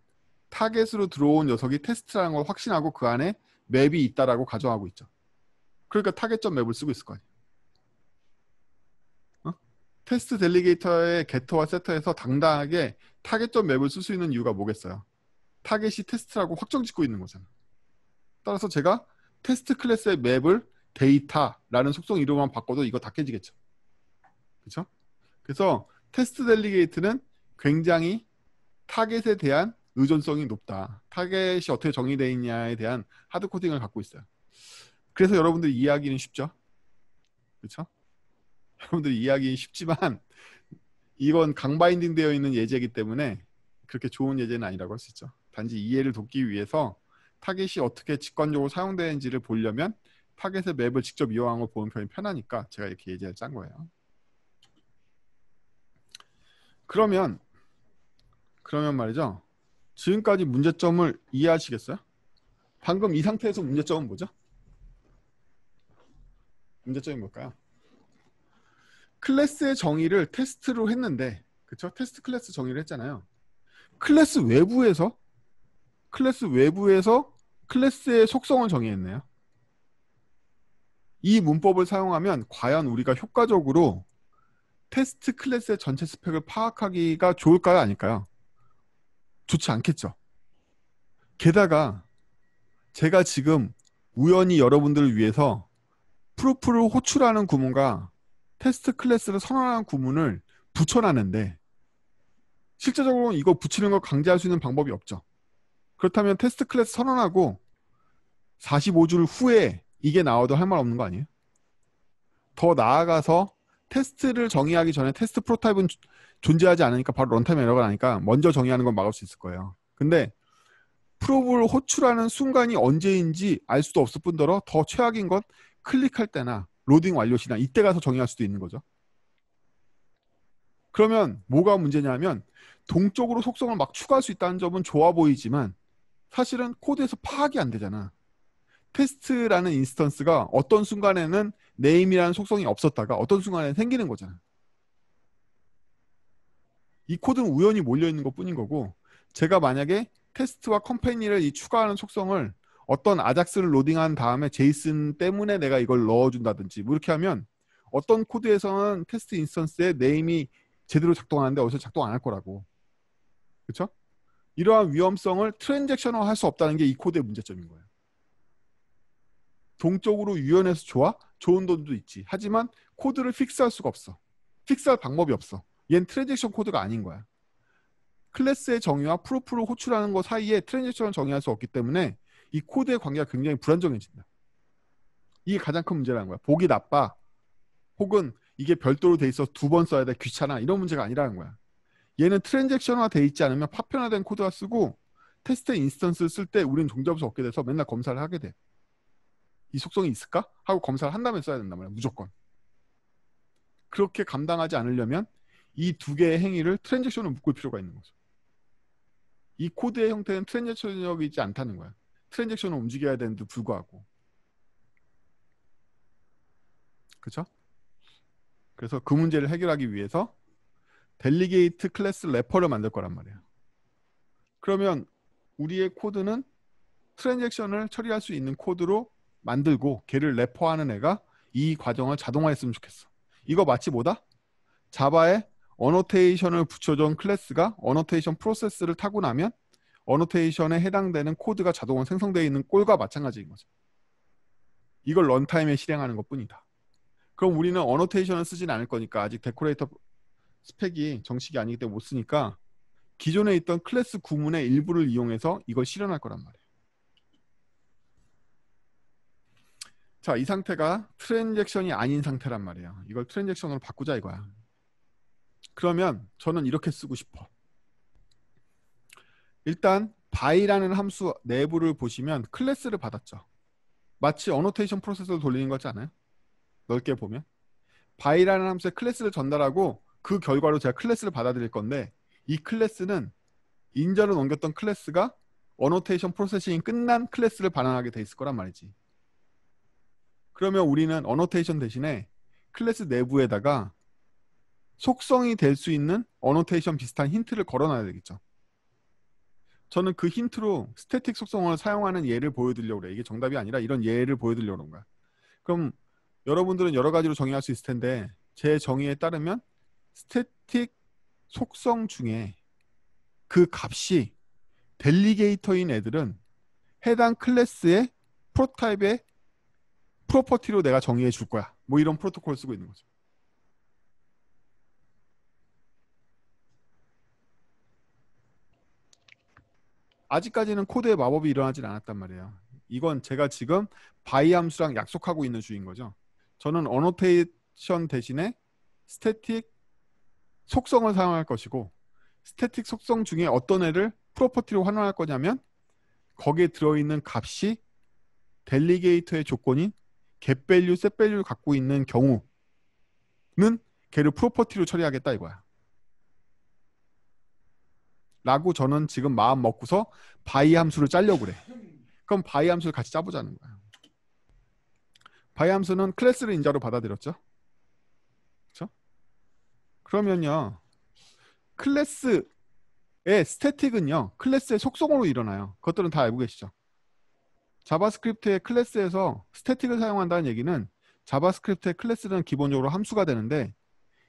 타겟으로 들어온 녀석이 테스트라는 걸 확신하고 그 안에 맵이 있다라고 가정하고 있죠. 그러니까 타겟점 맵을 쓰고 있을 거 아니에요. 테스트 델리게이터의 게터와 세터에서 당당하게 타겟점 맵을 쓸 수 있는 이유가 뭐겠어요? 타겟이 테스트라고 확정 짓고 있는 거잖아. 따라서 제가 테스트 클래스의 맵을 데이터라는 속성 이름만 바꿔도 이거 다 깨지겠죠. 그렇죠? 그래서 테스트 델리게이트는 굉장히 타겟에 대한 의존성이 높다. 타겟이 어떻게 정의되어 있냐에 대한 하드 코딩을 갖고 있어요. 그래서 여러분들 이해하기는 쉽죠. 그렇죠? 여러분들 이해하기 쉽지만 이건 강바인딩 되어 있는 예제이기 때문에 그렇게 좋은 예제는 아니라고 할 수 있죠. 단지 이해를 돕기 위해서 타겟이 어떻게 직관적으로 사용되는지를 보려면 타겟의 맵을 직접 이용한 걸 보는 편이 편하니까 제가 이렇게 예제를 짠 거예요. 그러면 말이죠. 지금까지 문제점을 이해하시겠어요? 방금 이 상태에서 문제점은 뭐죠? 문제점이 뭘까요? 클래스의 정의를 테스트로 했는데, 그쵸? 테스트 클래스 정의를 했잖아요. 클래스 외부에서 클래스의 속성을 정의했네요. 이 문법을 사용하면 과연 우리가 효과적으로 테스트 클래스의 전체 스펙을 파악하기가 좋을까요? 아닐까요? 좋지 않겠죠. 게다가 제가 지금 우연히 여러분들을 위해서 프루프를 호출하는 구문과 테스트 클래스를 선언하는 구문을 붙여놨는데 실제적으로 이거 붙이는 걸 강제할 수 있는 방법이 없죠. 그렇다면 테스트 클래스 선언하고 45줄 후에 이게 나와도 할 말 없는 거 아니에요? 더 나아가서 테스트를 정의하기 전에 테스트 프로타입은 존재하지 않으니까 바로 런타임 에러가 나니까 먼저 정의하는 건 막을 수 있을 거예요. 근데 프로브를 호출하는 순간이 언제인지 알 수도 없을 뿐더러 더 최악인 건 클릭할 때나 로딩 완료 시나 이때 가서 정의할 수도 있는 거죠. 그러면 뭐가 문제냐면 동적으로 속성을 막 추가할 수 있다는 점은 좋아 보이지만 사실은 코드에서 파악이 안 되잖아. 테스트라는 인스턴스가 어떤 순간에는 네임이라는 속성이 없었다가 어떤 순간에는 생기는 거잖아. 이 코드는 우연히 몰려있는 것 뿐인 거고 제가 만약에 테스트와 컴퍼니를 이 추가하는 속성을 어떤 아작스를 로딩한 다음에 제이슨 때문에 내가 이걸 넣어준다든지 뭐 이렇게 하면 어떤 코드에서는 테스트 인스턴스에 네임이 제대로 작동하는데 어디서 작동 안 할 거라고. 그렇죠? 이러한 위험성을 트랜잭셔너 할 수 없다는 게 이 코드의 문제점인 거예요. 동적으로 유연해서 좋아? 좋은 돈도 있지. 하지만 코드를 픽스할 수가 없어. 픽스할 방법이 없어. 얘는 트랜잭션 코드가 아닌 거야. 클래스의 정의와 프로프를 호출하는 것 사이에 트랜잭션을 정의할 수 없기 때문에 이 코드의 관계가 굉장히 불안정해진다. 이게 가장 큰 문제라는 거야. 보기 나빠. 혹은 이게 별도로 돼 있어 두 번 써야 돼. 귀찮아. 이런 문제가 아니라는 거야. 얘는 트랜잭션화 돼 있지 않으면 파편화된 코드가 쓰고 테스트 인스턴스를 쓸 때 우리는 종잡을 수 없게 돼서 맨날 검사를 하게 돼. 이 속성이 있을까? 하고 검사를 한 다음에 써야 된단 말이야. 무조건. 그렇게 감당하지 않으려면 이 두 개의 행위를 트랜잭션으로 묶을 필요가 있는 거죠. 이 코드의 형태는 트랜잭션적이지 않다는 거야. 트랜잭션을 움직여야 되는데 불구하고. 그렇죠? 그래서 그 문제를 해결하기 위해서 델리게이트 클래스 래퍼를 만들 거란 말이에요. 그러면 우리의 코드는 트랜잭션을 처리할 수 있는 코드로 만들고 걔를 래퍼하는 애가 이 과정을 자동화했으면 좋겠어. 이거 마치 뭐다? 자바에 어노테이션을 붙여준 클래스가 어노테이션 프로세스를 타고 나면 어노테이션에 해당되는 코드가 자동으로 생성되어 있는 꼴과 마찬가지인 거죠. 이걸 런타임에 실행하는 것뿐이다. 그럼 우리는 어노테이션을 쓰진 않을 거니까 아직 데코레이터 스펙이 정식이 아니기 때문에 못 쓰니까 기존에 있던 클래스 구문의 일부를 이용해서 이걸 실현할 거란 말이에요. 자, 이 상태가 트랜잭션이 아닌 상태란 말이에요. 이걸 트랜잭션으로 바꾸자 이거야. 그러면 저는 이렇게 쓰고 싶어. 일단 by라는 함수 내부를 보시면 클래스를 받았죠. 마치 어노테이션 프로세스를 돌리는 것 같지 않아요? 넓게 보면 by라는 함수에 클래스를 전달하고 그 결과로 제가 클래스를 받아들일 건데 이 클래스는 인저로 넘겼던 클래스가 어노테이션 프로세싱이 끝난 클래스를 반환하게 돼 있을 거란 말이지. 그러면 우리는 어노테이션 대신에 클래스 내부에다가 속성이 될 수 있는 어노테이션 비슷한 힌트를 걸어놔야 되겠죠. 저는 그 힌트로 스태틱 속성을 사용하는 예를 보여드리려고 그래. 이게 정답이 아니라 이런 예를 보여드리려고 그런 거야. 그럼 여러분들은 여러 가지로 정의할 수 있을 텐데 제 정의에 따르면 스태틱 속성 중에 그 값이 델리게이터인 애들은 해당 클래스의 프로타입의 프로퍼티로 내가 정의해 줄 거야. 뭐 이런 프로토콜을 쓰고 있는 거죠. 아직까지는 코드에 마법이 일어나질 않았단 말이에요. 이건 제가 지금 바이 함수랑 약속하고 있는 주인 거죠. 저는 어노테이션 대신에 스태틱 속성을 사용할 것이고 스태틱 속성 중에 어떤 애를 프로퍼티로 환원할 거냐면 거기에 들어있는 값이 델리게이터의 조건인 getValue, setValue를 갖고 있는 경우는 걔를 프로퍼티로 처리하겠다 이거야. 라고 저는 지금 마음 먹고서 바이 함수를 짜려고 그래. 그럼 바이 함수를 같이 짜보자는 거야. 바이 함수는 클래스를 인자로 받아들였죠. 그렇죠? 그러면요. 클래스의 스태틱은요. 클래스의 속성으로 일어나요. 그것들은 다 알고 계시죠. 자바스크립트의 클래스에서 스태틱을 사용한다는 얘기는 자바스크립트의 클래스는 기본적으로 함수가 되는데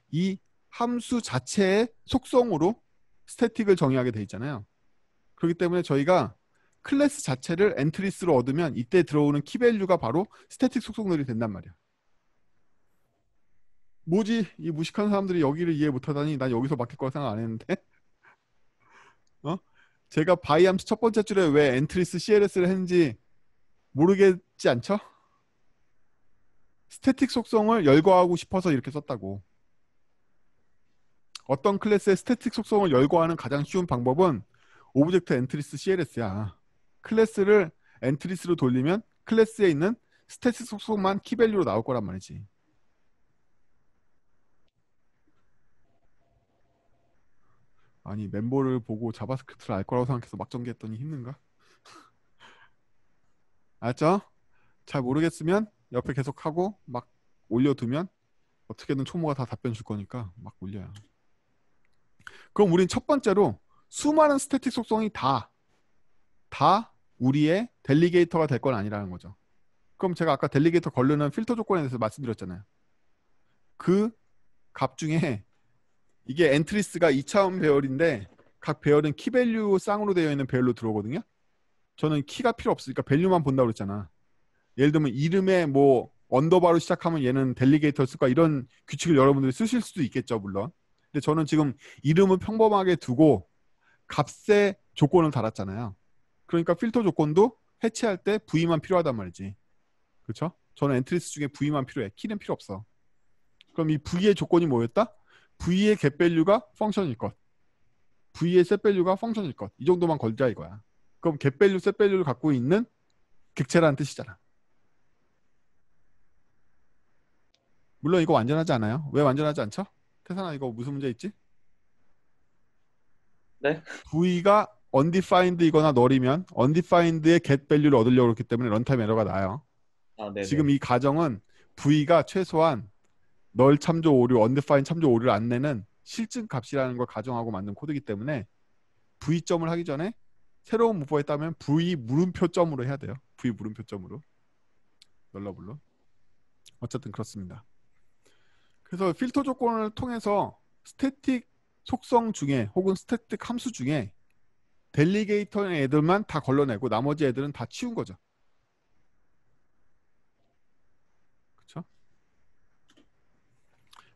이 함수 자체의 속성으로 스태틱을 정의하게 돼 있잖아요. 그렇기 때문에 저희가 클래스 자체를 엔트리스로 얻으면 이때 들어오는 키밸류가 바로 스태틱 속성들이 된단 말이야. 뭐지? 이 무식한 사람들이 여기를 이해 못하다니 난 여기서 막힐 거라 생각 안 했는데 어? 제가 바이 함수 첫 번째 줄에 왜 엔트리스 CLS를 했는지 모르겠지 않죠? 스태틱 속성을 열거하고 싶어서 이렇게 썼다고. 어떤 클래스의 스태틱 속성을 열거하는 가장 쉬운 방법은 오브젝트 엔트리스 CLS야. 클래스를 엔트리스로 돌리면 클래스에 있는 스태틱 속성만 키밸류로 나올 거란 말이지. 아니 멤버를 보고 자바스크립트를 알 거라고 생각해서 막 전개했더니 힘든가? 알았죠? 잘 모르겠으면 옆에 계속 하고 막 올려두면 어떻게든 초모가 다 답변 줄 거니까 막 올려요. 그럼 우린 첫 번째로 수많은 스태틱 속성이 다 우리의 델리게이터가 될 건 아니라는 거죠. 그럼 제가 아까 델리게이터 걸르는 필터 조건에 대해서 말씀드렸잖아요. 그 값 중에 이게 엔트리스가 2차원 배열인데 각 배열은 키밸류 쌍으로 되어 있는 배열로 들어오거든요. 저는 키가 필요 없으니까 밸류만 본다고 그랬잖아. 예를 들면 이름에 뭐 언더바로 시작하면 얘는 델리게이터를 쓸까 이런 규칙을 여러분들이 쓰실 수도 있겠죠, 물론. 근데 저는 지금 이름을 평범하게 두고 값의 조건을 달았잖아요. 그러니까 필터 조건도 해체할 때 V만 필요하단 말이지. 그렇죠? 저는 엔트리스 중에 V만 필요해. 키는 필요 없어. 그럼 이 V의 조건이 뭐였다? V의 getValue가 펑션일 것. V의 setValue가 펑션일 것. 이 정도만 걸자 이거야. 그럼 getValue, setValue를 갖고 있는 객체라는 뜻이잖아. 물론 이거 완전하지 않아요. 왜 완전하지 않죠? 태산아 이거 무슨 문제 있지? 네? V가 undefined이거나 null이면 undefined의 getValue를 얻으려고 그렇기 때문에 런타임 에러가 나요. 아, 지금 네네. 이 가정은 V가 최소한 null 참조 오류, undefined 참조 오류를 안 내는 실증 값이라는 걸 가정하고 만든 코드이기 때문에 V점을 하기 전에 새로운 문법에 따면 V 물음표점으로 해야 돼요. V 물음표점으로. 널러블로. 어쨌든 그렇습니다. 그래서 필터 조건을 통해서 스태틱 속성 중에 혹은 스태틱 함수 중에 델리게이터 애들만 다 걸러내고 나머지 애들은 다 치운 거죠. 그렇죠?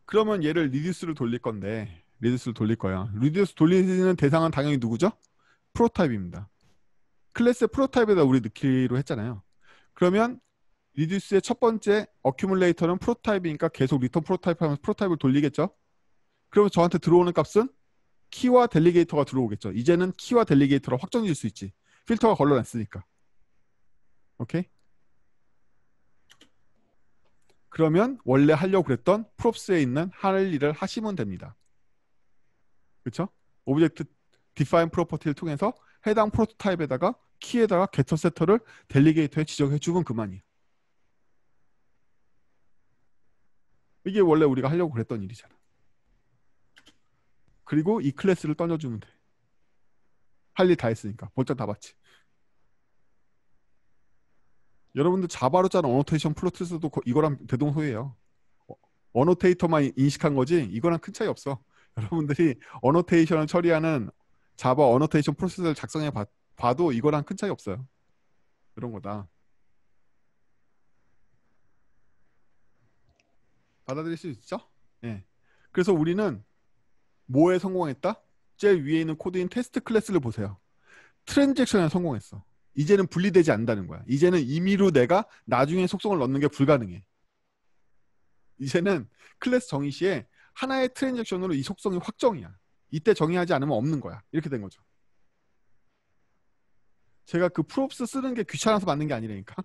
그러면 얘를 리듀스를 돌릴 건데 리듀스를 돌릴 거야. 리듀스 돌리는 대상은 당연히 누구죠? 프로타입입니다. 클래스의 프로타입에다 우리 넣기로 했잖아요. 그러면 리듀스의 첫 번째 어큐뮬레이터는 프로타입이니까 계속 리턴 프로타입 하면서 프로타입을 돌리겠죠. 그러면 저한테 들어오는 값은 키와 델리게이터가 들어오겠죠. 이제는 키와 델리게이터로 확정질 수 있지. 필터가 걸러냈으니까. 오케이? 그러면 원래 하려고 그랬던 프롭스에 있는 할 일을 하시면 됩니다. 그렇죠? 오브젝트 define 프로퍼티를 통해서 해당 프로토타입에다가 키에다가 getter setter를 델리게이터에 지정해 주면 그만이에요. 이게 원래 우리가 하려고 그랬던 일이잖아. 그리고 이 클래스를 던져주면 돼. 할 일 다 했으니까. 볼장 다 봤지. 여러분들 자바로 짠 어노테이션 플로트에서도 이거랑 대동소이해요. 어노테이터만 인식한 거지 이거랑 큰 차이 없어. 여러분들이 어노테이션을 처리하는 자바 어노테이션 프로세스를 작성해 봐도 이거랑 큰 차이 없어요. 이런 거다. 받아들일 수 있죠? 예. 그래서 우리는 뭐에 성공했다? 제일 위에 있는 코드인 테스트 클래스를 보세요. 트랜잭션에 성공했어. 이제는 분리되지 않는다는 거야. 이제는 임의로 내가 나중에 속성을 넣는 게 불가능해. 이제는 클래스 정의 시에 하나의 트랜잭션으로 이 속성이 확정이야. 이때 정의하지 않으면 없는 거야. 이렇게 된 거죠. 제가 그 프롭스 쓰는 게 귀찮아서 만든 게 아니라니까.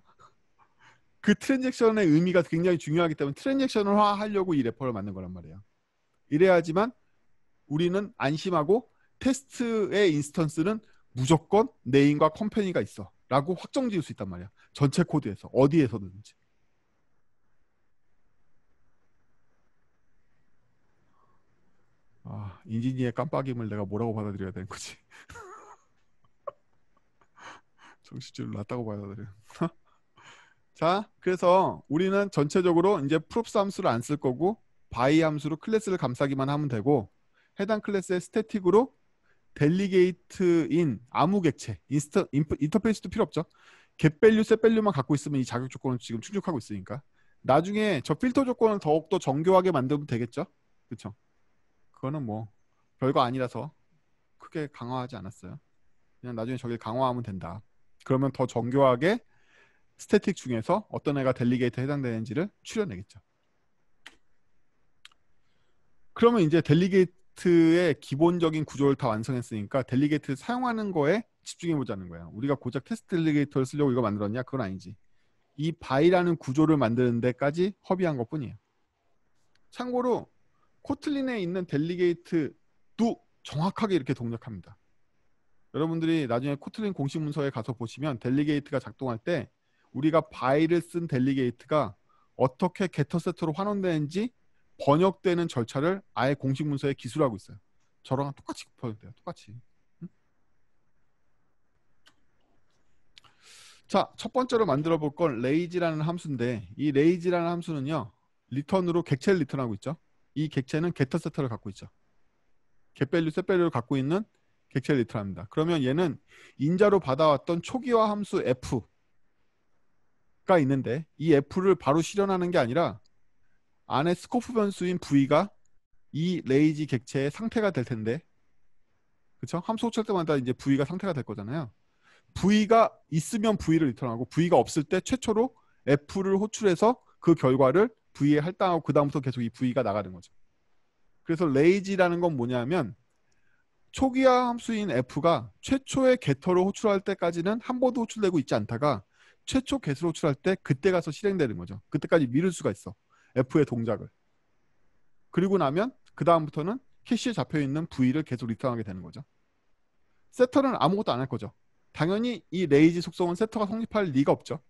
그 트랜잭션의 의미가 굉장히 중요하기 때문에 트랜잭션화 하려고 이 래퍼를 만든 거란 말이에요. 이래야지만 우리는 안심하고 테스트의 인스턴스는 무조건 네임과 컴퍼니가 있어 라고 확정 지을 수 있단 말이야. 전체 코드에서 어디에서든지. 인지니어의 깜빡임을 내가 뭐라고 받아들여야 되는 거지. 정신줄을 놨다고 받아들여. 자, 그래서 우리는 전체적으로 이제 프롭스 함수를 안 쓸 거고 바이 함수로 클래스를 감싸기만 하면 되고 해당 클래스의 스태틱으로 델리게이트인 아무 객체, 인터페이스도 필요 없죠. getValue, setValue만 갖고 있으면 이 자격 조건을 지금 충족하고 있으니까 나중에 저 필터 조건을 더욱더 정교하게 만들면 되겠죠. 그렇죠? 그거는 뭐 별거 아니라서 크게 강화하지 않았어요. 그냥 나중에 저길 강화하면 된다. 그러면 더 정교하게 스태틱 중에서 어떤 애가 델리게이트에 해당되는지를 추려내겠죠. 그러면 이제 델리게이트의 기본적인 구조를 다 완성했으니까 델리게이트를 사용하는 거에 집중해 보자는 거야. 우리가 고작 테스트 델리게이터를 쓰려고 이거 만들었냐? 그건 아니지. 이 바이라는 구조를 만드는 데까지 허비한 것뿐이에요. 참고로 코틀린에 있는 델리게이트도 정확하게 이렇게 동작합니다. 여러분들이 나중에 코틀린 공식 문서에 가서 보시면 델리게이트가 작동할 때 우리가 바이를 쓴 델리게이트가 어떻게 게터 세트로 환원되는지 번역되는 절차를 아예 공식 문서에 기술하고 있어요. 저랑 똑같이 번역돼요. 똑같이. 응? 자, 첫 번째로 만들어 볼 건 레이지라는 함수인데 이 레이지라는 함수는요. 리턴으로 객체를 리턴하고 있죠. 이 객체는 게터 세트를 갖고 있죠. getValue, setValue를 갖고 있는 객체를 리턴합니다. 그러면 얘는 인자로 받아왔던 초기화 함수 f가 있는데 이 f를 바로 실현하는 게 아니라 안에 스코프 변수인 v가 이 레이지 객체의 상태가 될 텐데, 그렇죠? 함수 호출할 때마다 이제 v가 상태가 될 거잖아요. v가 있으면 v를 리턴하고 v가 없을 때 최초로 f를 호출해서 그 결과를 v에 할당하고 그 다음부터 계속 이 v가 나가는 거죠. 그래서 레이지라는 건 뭐냐면 초기화 함수인 f가 최초의 게터를 호출할 때까지는 한 번도 호출되고 있지 않다가 최초 get을 호출할 때 그때 가서 실행되는 거죠. 그때까지 미룰 수가 있어. f의 동작을. 그리고 나면 그 다음부터는 캐시에 잡혀있는 v를 계속 리턴하게 되는 거죠. 세터는 아무것도 안 할 거죠. 당연히 이 레이지 속성은 세터가 성립할 리가 없죠.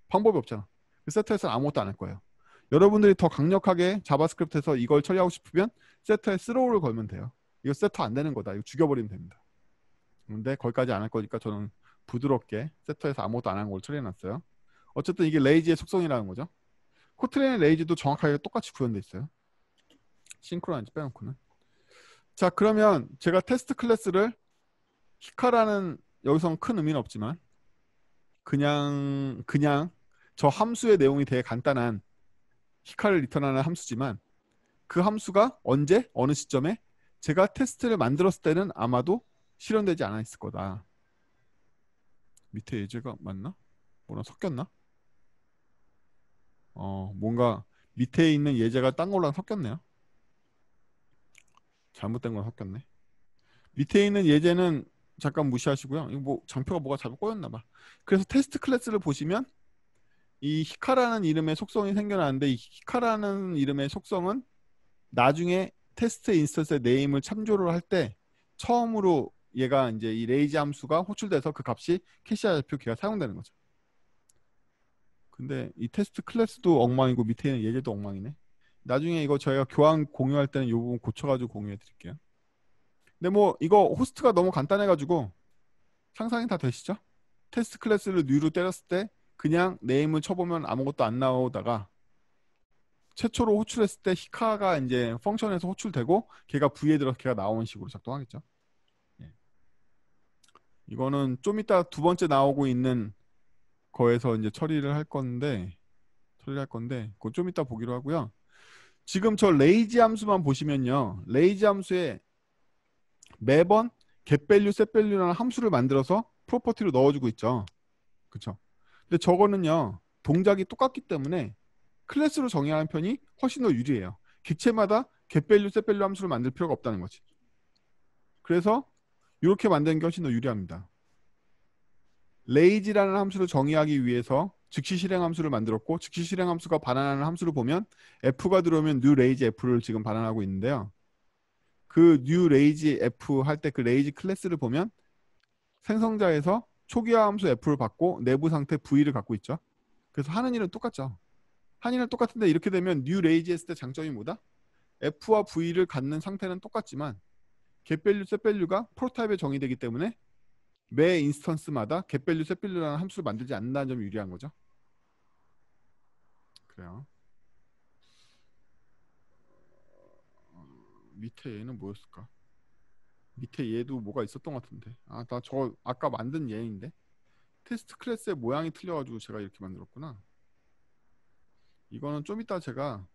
방법이 없잖아. 세터에서는 아무것도 안 할 거예요. 여러분들이 더 강력하게 자바스크립트에서 이걸 처리하고 싶으면 세터에 스로우를 걸면 돼요. 이거 세터 안 되는 거다. 이거 죽여버리면 됩니다. 근데 거기까지 안 할 거니까 저는 부드럽게 세터에서 아무것도 안 한 걸 처리해놨어요. 어쨌든 이게 레이지의 속성이라는 거죠. 코틀린의 레이지도 정확하게 똑같이 구현돼 있어요. 싱크로나이즈 빼놓고는. 자, 그러면 제가 테스트 클래스를 히카라는 여기서는 큰 의미는 없지만 그냥 저 함수의 내용이 되게 간단한 히카를 리턴하는 함수지만 그 함수가 언제 어느 시점에 제가 테스트를 만들었을 때는 아마도 실현되지 않아 있을 거다. 밑에 예제가 맞나? 뭐랑 섞였나? 뭔가 밑에 있는 예제가 딴 거랑 섞였네요. 잘못된 건 섞였네. 밑에 있는 예제는 잠깐 무시하시고요. 이거 뭐 장표가 뭐가 잘못 꼬였나 봐. 그래서 테스트 클래스를 보시면 이 히카라는 이름의 속성이 생겨나는데 이 히카라는 이름의 속성은 나중에 테스트 인스턴스의 네임을 참조를 할 때 처음으로 얘가 이제 이 레이지 함수가 호출돼서 그 값이 캐시아 좌표키가 사용되는 거죠. 근데 이 테스트 클래스도 엉망이고 밑에 있는 예제도 엉망이네. 나중에 이거 저희가 교환 공유할 때는 이 부분 고쳐가지고 공유해 드릴게요. 근데 뭐 이거 호스트가 너무 간단해가지고 상상이 다 되시죠? 테스트 클래스를 뉴로 때렸을 때 그냥 네임을 쳐보면 아무것도 안 나오다가 최초로 호출했을 때 히카가 이제 펑션에서 호출되고 걔가 V에 들어서 걔가 나오는 식으로 작동하겠죠. 예. 이거는 좀 이따 두 번째 나오고 있는 거에서 이제 처리를 할 건데 그거 좀 이따 보기로 하고요. 지금 저 레이지 함수만 보시면요. 레이지 함수에 매번 getValue, setValue라는 함수를 만들어서 프로퍼티로 넣어주고 있죠. 그쵸? 근데 저거는요, 동작이 똑같기 때문에 클래스로 정의하는 편이 훨씬 더 유리해요. 객체마다 getValue, setValue 함수를 만들 필요가 없다는 거지. 그래서 이렇게 만드는 게 훨씬 더 유리합니다. lazy라는 함수를 정의하기 위해서 즉시 실행 함수를 만들었고, 즉시 실행 함수가 반환하는 함수를 보면 f가 들어오면 new lazy f를 지금 반환하고 있는데요. 그 new lazy f 할 때 그 lazy 클래스를 보면 생성자에서 초기화 함수 f를 받고 내부 상태 v를 갖고 있죠. 그래서 하는 일은 똑같죠. 하는 일은 똑같은데 이렇게 되면 new lazy 했을 때 장점이 뭐다? f와 v를 갖는 상태는 똑같지만 getValue, setValue가 프로타입에 정의되기 때문에 매 인스턴스마다 getValue, setValue라는 함수를 만들지 않는다는 점이 유리한 거죠. 그래요. 밑에 얘는 뭐였을까? 밑에 얘도 뭐가 있었던 것 같은데. 아, 나 저 아까 만든 얘인데. 테스트 클래스의 모양이 틀려가지고 제가 이렇게 만들었구나. 이거는 좀 이따 제가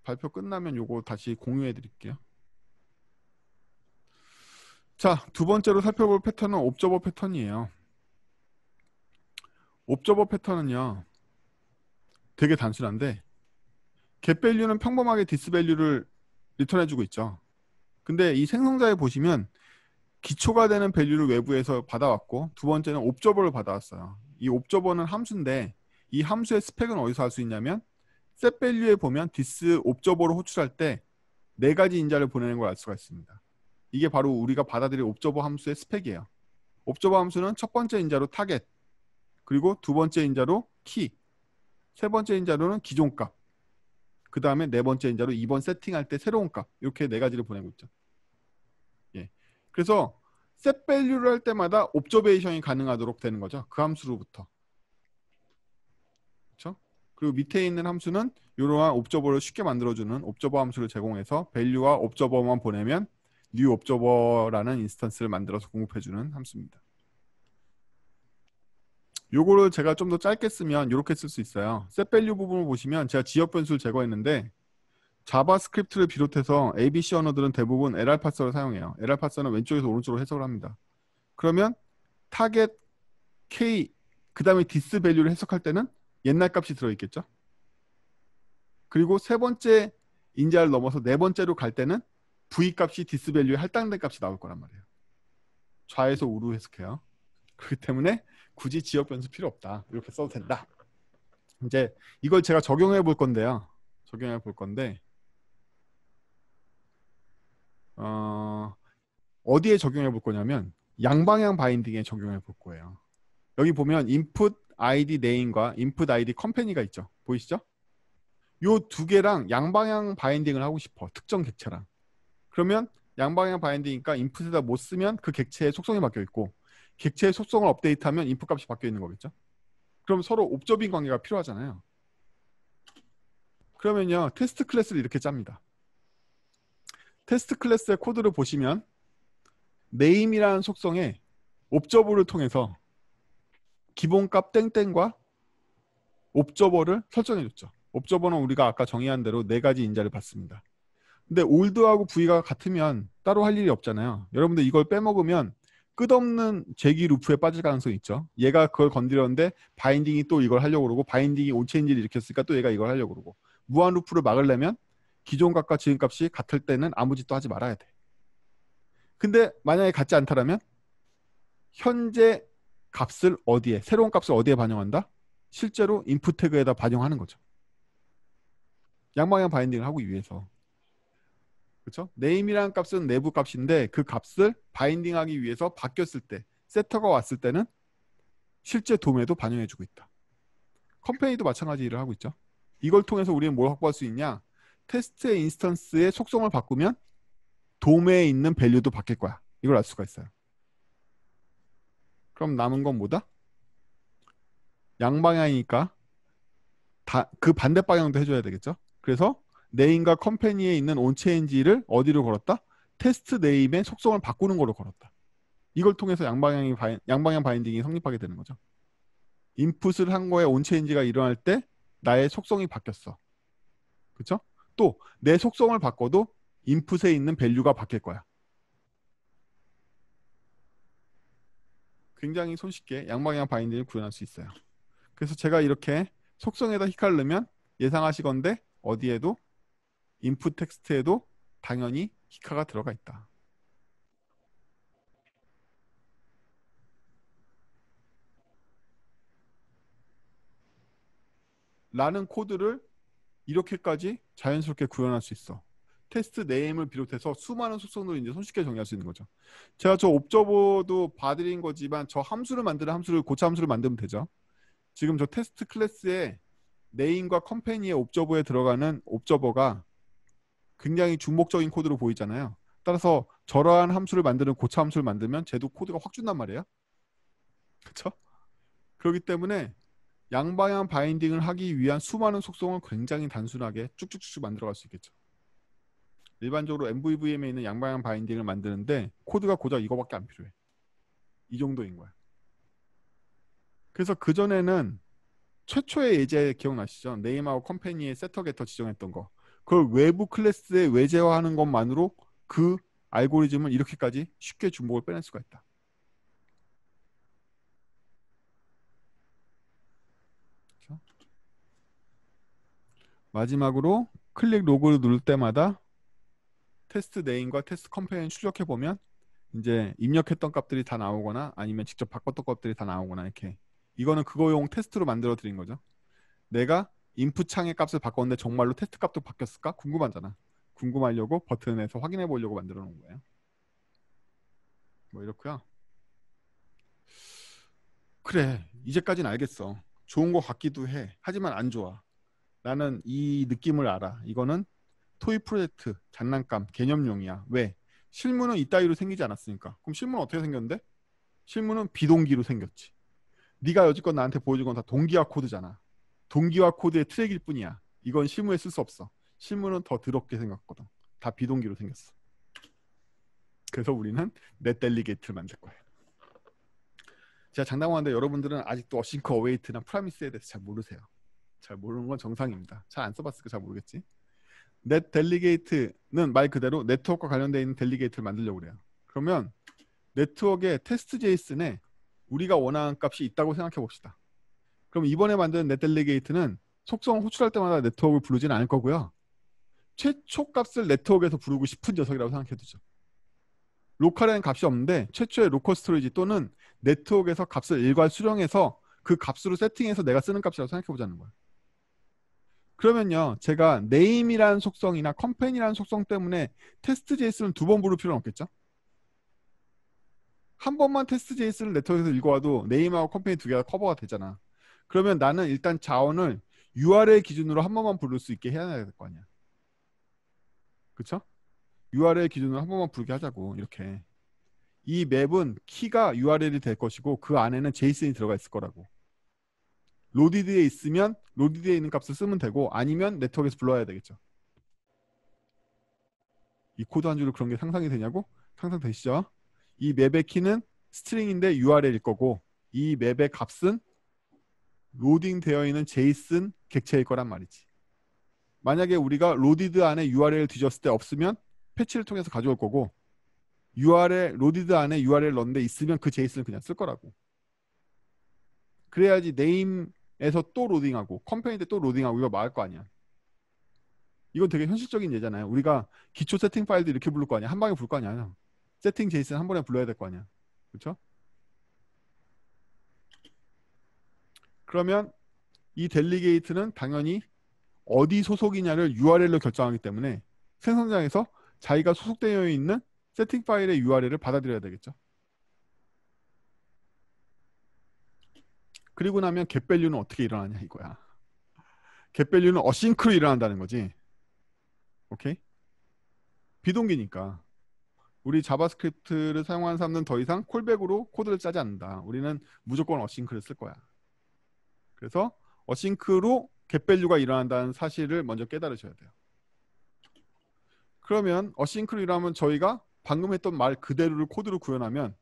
발표 끝나면 요거 다시 공유해 드릴게요. 자, 두 번째로 살펴볼 패턴은 옵저버 패턴이에요. 옵저버 패턴은요, 되게 단순한데 getValue는 평범하게 thisValue를 리턴해주고 있죠. 근데 이 생성자에 보시면 기초가 되는 밸류를 외부에서 받아왔고, 두 번째는 옵저버를 받아왔어요. 이 옵저버는 함수인데 이 함수의 스펙은 어디서 할 수 있냐면 setValue에 보면 this 옵저버로 호출할 때 네 가지 인자를 보내는 걸 알 수가 있습니다. 이게 바로 우리가 받아들일 옵저버 함수의 스펙이에요. 옵저버 함수는 첫 번째 인자로 타겟, 그리고 두 번째 인자로 키, 세 번째 인자로는 기존 값, 그 다음에 네 번째 인자로 이번 세팅할 때 새로운 값, 이렇게 네 가지를 보내고 있죠. 예. 그래서 set value를 할 때마다 옵저베이션이 가능하도록 되는 거죠. 그 함수로부터. 그렇죠? 그리고 밑에 있는 함수는 이러한 옵저버를 쉽게 만들어주는 옵저버 함수를 제공해서 value와 옵저버만 보내면 new 옵저버라는 인스턴스를 만들어서 공급해주는 함수입니다. 요거를 제가 좀 더 짧게 쓰면 이렇게 쓸 수 있어요. set value 부분을 보시면 제가 지역 변수를 제거했는데 자바스크립트를 비롯해서 ABC 언어들은 대부분 LR 파서를 사용해요. LR 파서는 왼쪽에서 오른쪽으로 해석을 합니다. 그러면 타겟 K 그 다음에 디스 밸류를 해석할 때는 옛날 값이 들어있겠죠. 그리고 세 번째 인자를 넘어서 네 번째로 갈 때는 V 값이 디스 밸류에 할당된 값이 나올 거란 말이에요. 좌에서 우로 해석해요. 그렇기 때문에 굳이 지역 변수 필요 없다. 이렇게 써도 된다. 이제 이걸 제가 적용해 볼 건데요. 적용해 볼 건데 어디에 적용해 볼 거냐면 양방향 바인딩에 적용해 볼 거예요. 여기 보면 input id name과 input id company가 있죠. 보이시죠? 요 두 개랑 양방향 바인딩을 하고 싶어. 특정 객체랑. 그러면 양방향 바인딩이니까 인풋에다 못 쓰면 그 객체의 속성이 바뀌어 있고 객체의 속성을 업데이트하면 인풋 값이 바뀌어 있는 거겠죠. 그럼 서로 옵저빙 관계가 필요하잖아요. 그러면요. 테스트 클래스를 이렇게 짭니다. 테스트 클래스의 코드를 보시면 name이라는 속성에 옵저버를 통해서 기본값 땡땡과 옵저버를 설정해줬죠. 옵저버는 우리가 아까 정의한 대로 네 가지 인자를 받습니다. 근데 올드하고 V가 같으면 따로 할 일이 없잖아요. 여러분들 이걸 빼먹으면 끝없는 제기 루프에 빠질 가능성이 있죠. 얘가 그걸 건드렸는데 바인딩이 또 이걸 하려고 그러고 바인딩이 온체인지를 일으켰으니까 또 얘가 이걸 하려고 그러고 무한 루프를 막으려면 기존 값과 지금 값이 같을 때는 아무 짓도 하지 말아야 돼. 근데 만약에 같지 않다라면 현재 값을 어디에 새로운 값을 어디에 반영한다? 실제로 인풋 태그에다 반영하는 거죠. 양방향 바인딩을 하기 위해서. 그렇죠? name이라는 값은 내부 값인데 그 값을 바인딩하기 위해서 바뀌었을 때 세터가 왔을 때는 실제 돔에도 반영해주고 있다. 컴페니도 마찬가지 일을 하고 있죠. 이걸 통해서 우리는 뭘 확보할 수 있냐? 테스트의 인스턴스의 속성을 바꾸면 돔에 있는 밸류도 바뀔 거야. 이걸 알 수가 있어요. 그럼 남은 건 뭐다? 양방향이니까 그 반대 방향도 해줘야 되겠죠. 그래서 네임과 컴퍼니에 있는 온체인지를 어디로 걸었다? 테스트 네임의 속성을 바꾸는 거로 걸었다. 이걸 통해서 양방향 바인딩이 성립하게 되는 거죠. 인풋을 한 거에 온체인지가 일어날 때 나의 속성이 바뀌었어. 그렇죠? 또 내 속성을 바꿔도 인풋에 있는 밸류가 바뀔 거야. 굉장히 손쉽게 양방향 바인딩을 구현할 수 있어요. 그래서 제가 이렇게 속성에다 히카를 넣으면 예상하시건대 어디에도 인풋 텍스트에도 당연히 히카가 들어가 있다. 라는 코드를 이렇게까지 자연스럽게 구현할 수 있어. 테스트 네임을 비롯해서 수많은 속성들을 이제 손쉽게 정리할 수 있는 거죠. 제가 저 옵저버도 봐드린 거지만 저 함수를 만드는 함수를 고차 함수를 만들면 되죠. 지금 저 테스트 클래스에 네임과 컴퍼니의 옵저버에 들어가는 옵저버가 굉장히 중복적인 코드로 보이잖아요. 따라서 저러한 함수를 만드는 고차 함수를 만들면 쟤도 코드가 확 준단 말이에요. 그렇죠? 그렇기 때문에 양방향 바인딩을 하기 위한 수많은 속성을 굉장히 단순하게 쭉쭉쭉 만들어갈 수 있겠죠. 일반적으로 MVVM에 있는 양방향 바인딩을 만드는데 코드가 고작 이거밖에 안 필요해. 이 정도인 거야. 그래서 그전에는 최초의 예제 기억나시죠? 네임하고 컴퍼니의 세터 게터 지정했던 거. 그걸 외부 클래스에 외제화하는 것만으로 그 알고리즘을 이렇게까지 쉽게 중복을 빼낼 수가 있다. 그렇죠? 마지막으로 클릭 로그를 누를 때마다 테스트 네임과 테스트 컴퍼니를 출력해 보면 이제 입력했던 값들이 다 나오거나 아니면 직접 바꿨던 값들이 다 나오거나 이렇게. 이거는 그거용 테스트로 만들어 드린 거죠. 내가 인풋 창의 값을 바꿨는데 정말로 테스트 값도 바뀌었을까? 궁금하잖아. 궁금하려고 버튼에서 확인해 보려고 만들어 놓은 거예요. 뭐 이렇고요. 그래, 이제까지는 알겠어. 좋은 거 같기도 해. 하지만 안 좋아. 나는 이 느낌을 알아. 이거는 토익 프로젝트, 장난감, 개념용이야. 왜? 실무는 이따위로 생기지 않았으니까. 그럼 실무는 어떻게 생겼는데? 실무는 비동기로 생겼지. 네가 여지껏 나한테 보여준 건 다 동기화 코드잖아. 동기화 코드의 트랙일 뿐이야. 이건 실무에 쓸 수 없어. 실무는 더 더럽게 생겼거든. 다 비동기로 생겼어. 그래서 우리는 넷델리게이트를 만들 거예요. 제가 장담하는데 여러분들은 아직도 어싱크 어웨이트나 프라미스에 대해서 잘 모르세요. 잘 모르는 건 정상입니다. 잘 안 써봤으니까 잘 모르겠지. 넷 델리게이트는 말 그대로 네트워크와 관련되어 있는 델리게이트를 만들려고 그래요. 그러면 네트워크의 테스트 제이슨에 우리가 원하는 값이 있다고 생각해 봅시다. 그럼 이번에 만든 넷 델리게이트는 속성 호출할 때마다 네트워크를 부르지는 않을 거고요. 최초 값을 네트워크에서 부르고 싶은 녀석이라고 생각해 두죠. 로컬에는 값이 없는데 최초의 로컬 스토리지 또는 네트워크에서 값을 일괄 수령해서 그 값으로 세팅해서 내가 쓰는 값이라고 생각해 보자는 거예요. 그러면요, 제가 name이라는 속성이나 컴퍼니라는 속성 때문에 테스트 제이슨을 두 번 부를 필요는 없겠죠? 한 번만 테스트 제이슨을 네트워크에서 읽어와도 name하고 컴퍼니 두 개가 커버가 되잖아. 그러면 나는 일단 자원을 URL 기준으로 한 번만 부를 수 있게 해야 될 거 아니야. 그쵸? URL 기준으로 한 번만 부르게 하자고 이렇게. 이 맵은 키가 URL이 될 것이고 그 안에는 JSON이 들어가 있을 거라고. 로디드에 있으면 로디드에 있는 값을 쓰면 되고 아니면 네트워크에서 불러야 되겠죠. 이 코드 한 줄로 그런 게 상상이 되냐고? 상상되시죠? 이 맵의 키는 스트링인데 URL일 거고 이 맵의 값은 로딩되어 있는 JSON 객체일 거란 말이지. 만약에 우리가 로디드 안에 URL 뒤졌을 때 없으면 패치를 통해서 가져올 거고 URL 로디드 안에 URL 넣는데 있으면 그 JSON을 그냥 쓸 거라고. 그래야지 name에서 또 로딩하고 컴퍼니 때 또 로딩하고 이거 막을 거 아니야. 이건 되게 현실적인 예잖아요. 우리가 기초 세팅 파일도 이렇게 부를 거 아니야. 한 방에 부를 거 아니야. 세팅 제이슨 한 번에 불러야 될 거 아니야. 그렇죠? 그러면 이 델리게이트는 당연히 어디 소속이냐를 URL로 결정하기 때문에 생성장에서 자기가 소속되어 있는 세팅 파일의 URL을 받아들여야 되겠죠. 그리고 나면 getValue는 어떻게 일어나냐 이거야. getValue는 어싱크로 일어난다는 거지. 오케이? 비동기니까. 우리 자바스크립트를 사용하는 사람들은 더 이상 콜백으로 코드를 짜지 않는다. 우리는 무조건 어싱크를 쓸 거야. 그래서 어싱크로 getValue가 일어난다는 사실을 먼저 깨달으셔야 돼요. 그러면 어싱크로 일어나면 저희가 방금 했던 말 그대로를 코드로 구현하면